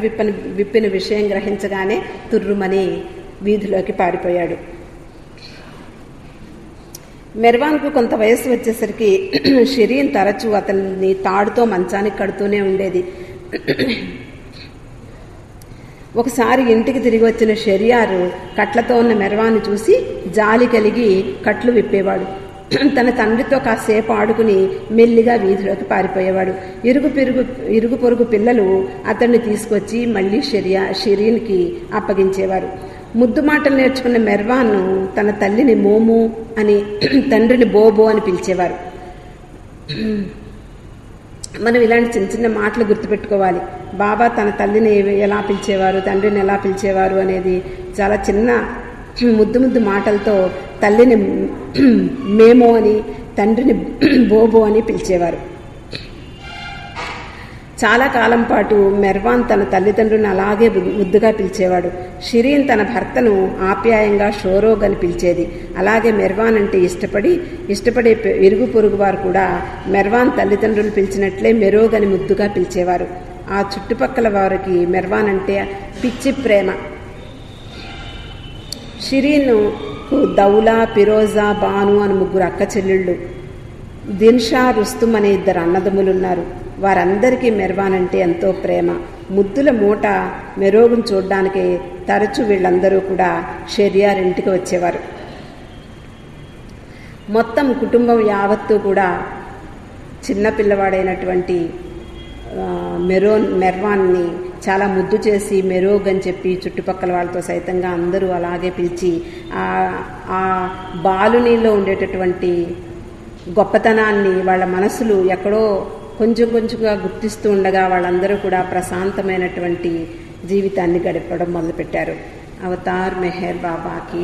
విప్పిన విషయం గ్రహించగానే తుర్రుమని వీధిలోకి పారిపోయాడు. మెర్వాన్కు కొంత వయస్సు వచ్చేసరికి షిరీన్ తరచూ అతన్ని తాడుతో మంచానికి కడుతూనే ఉండేది. ఒకసారి ఇంటికి తిరిగి వచ్చిన షెరియారు కట్లతో ఉన్న మెర్వాన్ని చూసి జాలి కలిగి కట్లు విప్పేవాడు. తన తండ్రితో కాసేపు ఆడుకుని మెల్లిగా వీధిలోకి పారిపోయేవాడు. ఇరుగు పొరుగు పిల్లలు అతన్ని తీసుకొచ్చి మళ్లీ షిరీన్కి అప్పగించేవారు. ముద్దు మాటలు నేర్చుకున్న మెర్వాన్ తన తల్లిని మోము అని, తండ్రిని బోబో అని పిలిచేవారు. మనం ఇలాంటి చిన్న మాటలు గుర్తుపెట్టుకోవాలి. బాబా తన తల్లిని ఎలా పిలిచేవారు, తండ్రిని ఎలా పిలిచేవారు అనేది చాలా చిన్న ముద్దు మాటలతో తల్లిని మేమో అని, తండ్రిని బోబో అని పిలిచేవారు. చాలా కాలం పాటు మెర్వాన్ తన తల్లిదండ్రులను అలాగే ముద్దుగా పిలిచేవాడు. షిరీన్ తన భర్తను ఆప్యాయంగా షోరోగ్ అని పిలిచేది. అలాగే మెర్వాన్ అంటే ఇష్టపడే ఇరుగు పొరుగు వారు కూడా మెర్వాన్ తల్లిదండ్రులు పిలిచినట్లే మెరోగ్ అని ముద్దుగా పిలిచేవారు. ఆ చుట్టుపక్కల వారికి మెర్వాన్ అంటే పిచ్చి ప్రేమ. షిరీన్కు దౌలా, ఫిరోజా, బాను అని 3 అక్క చెల్లెళ్ళు, దిన్షా, రుస్తుం అనే 2 అన్నదమ్ములున్నారు. వారందరికీ మెర్వాన్ అంటే ఎంతో ప్రేమ. ముద్దుల మూట మెరోగును చూడ్డానికి తరచూ వీళ్ళందరూ కూడా షెరియార్ ఇంటికి వచ్చేవారు. మొత్తం కుటుంబం యావత్తు కూడా చిన్నపిల్లవాడైనటువంటి మెర్వాన్ని చాలా ముద్దు చేసి మెరోగ్ అని చెప్పి చుట్టుపక్కల వాళ్ళతో సైతంగా అందరూ అలాగే పిలిచి ఆ బాలునిలో ఉండేటటువంటి గొప్పతనాన్ని వాళ్ళ మనసులు ఎక్కడో కొంచెంగా గుర్తిస్తూ ఉండగా వాళ్ళందరూ కూడా ప్రశాంతమైనటువంటి జీవితాన్ని గడపడం మొదలుపెట్టారు. అవతార్ మెహర్ బాబాకి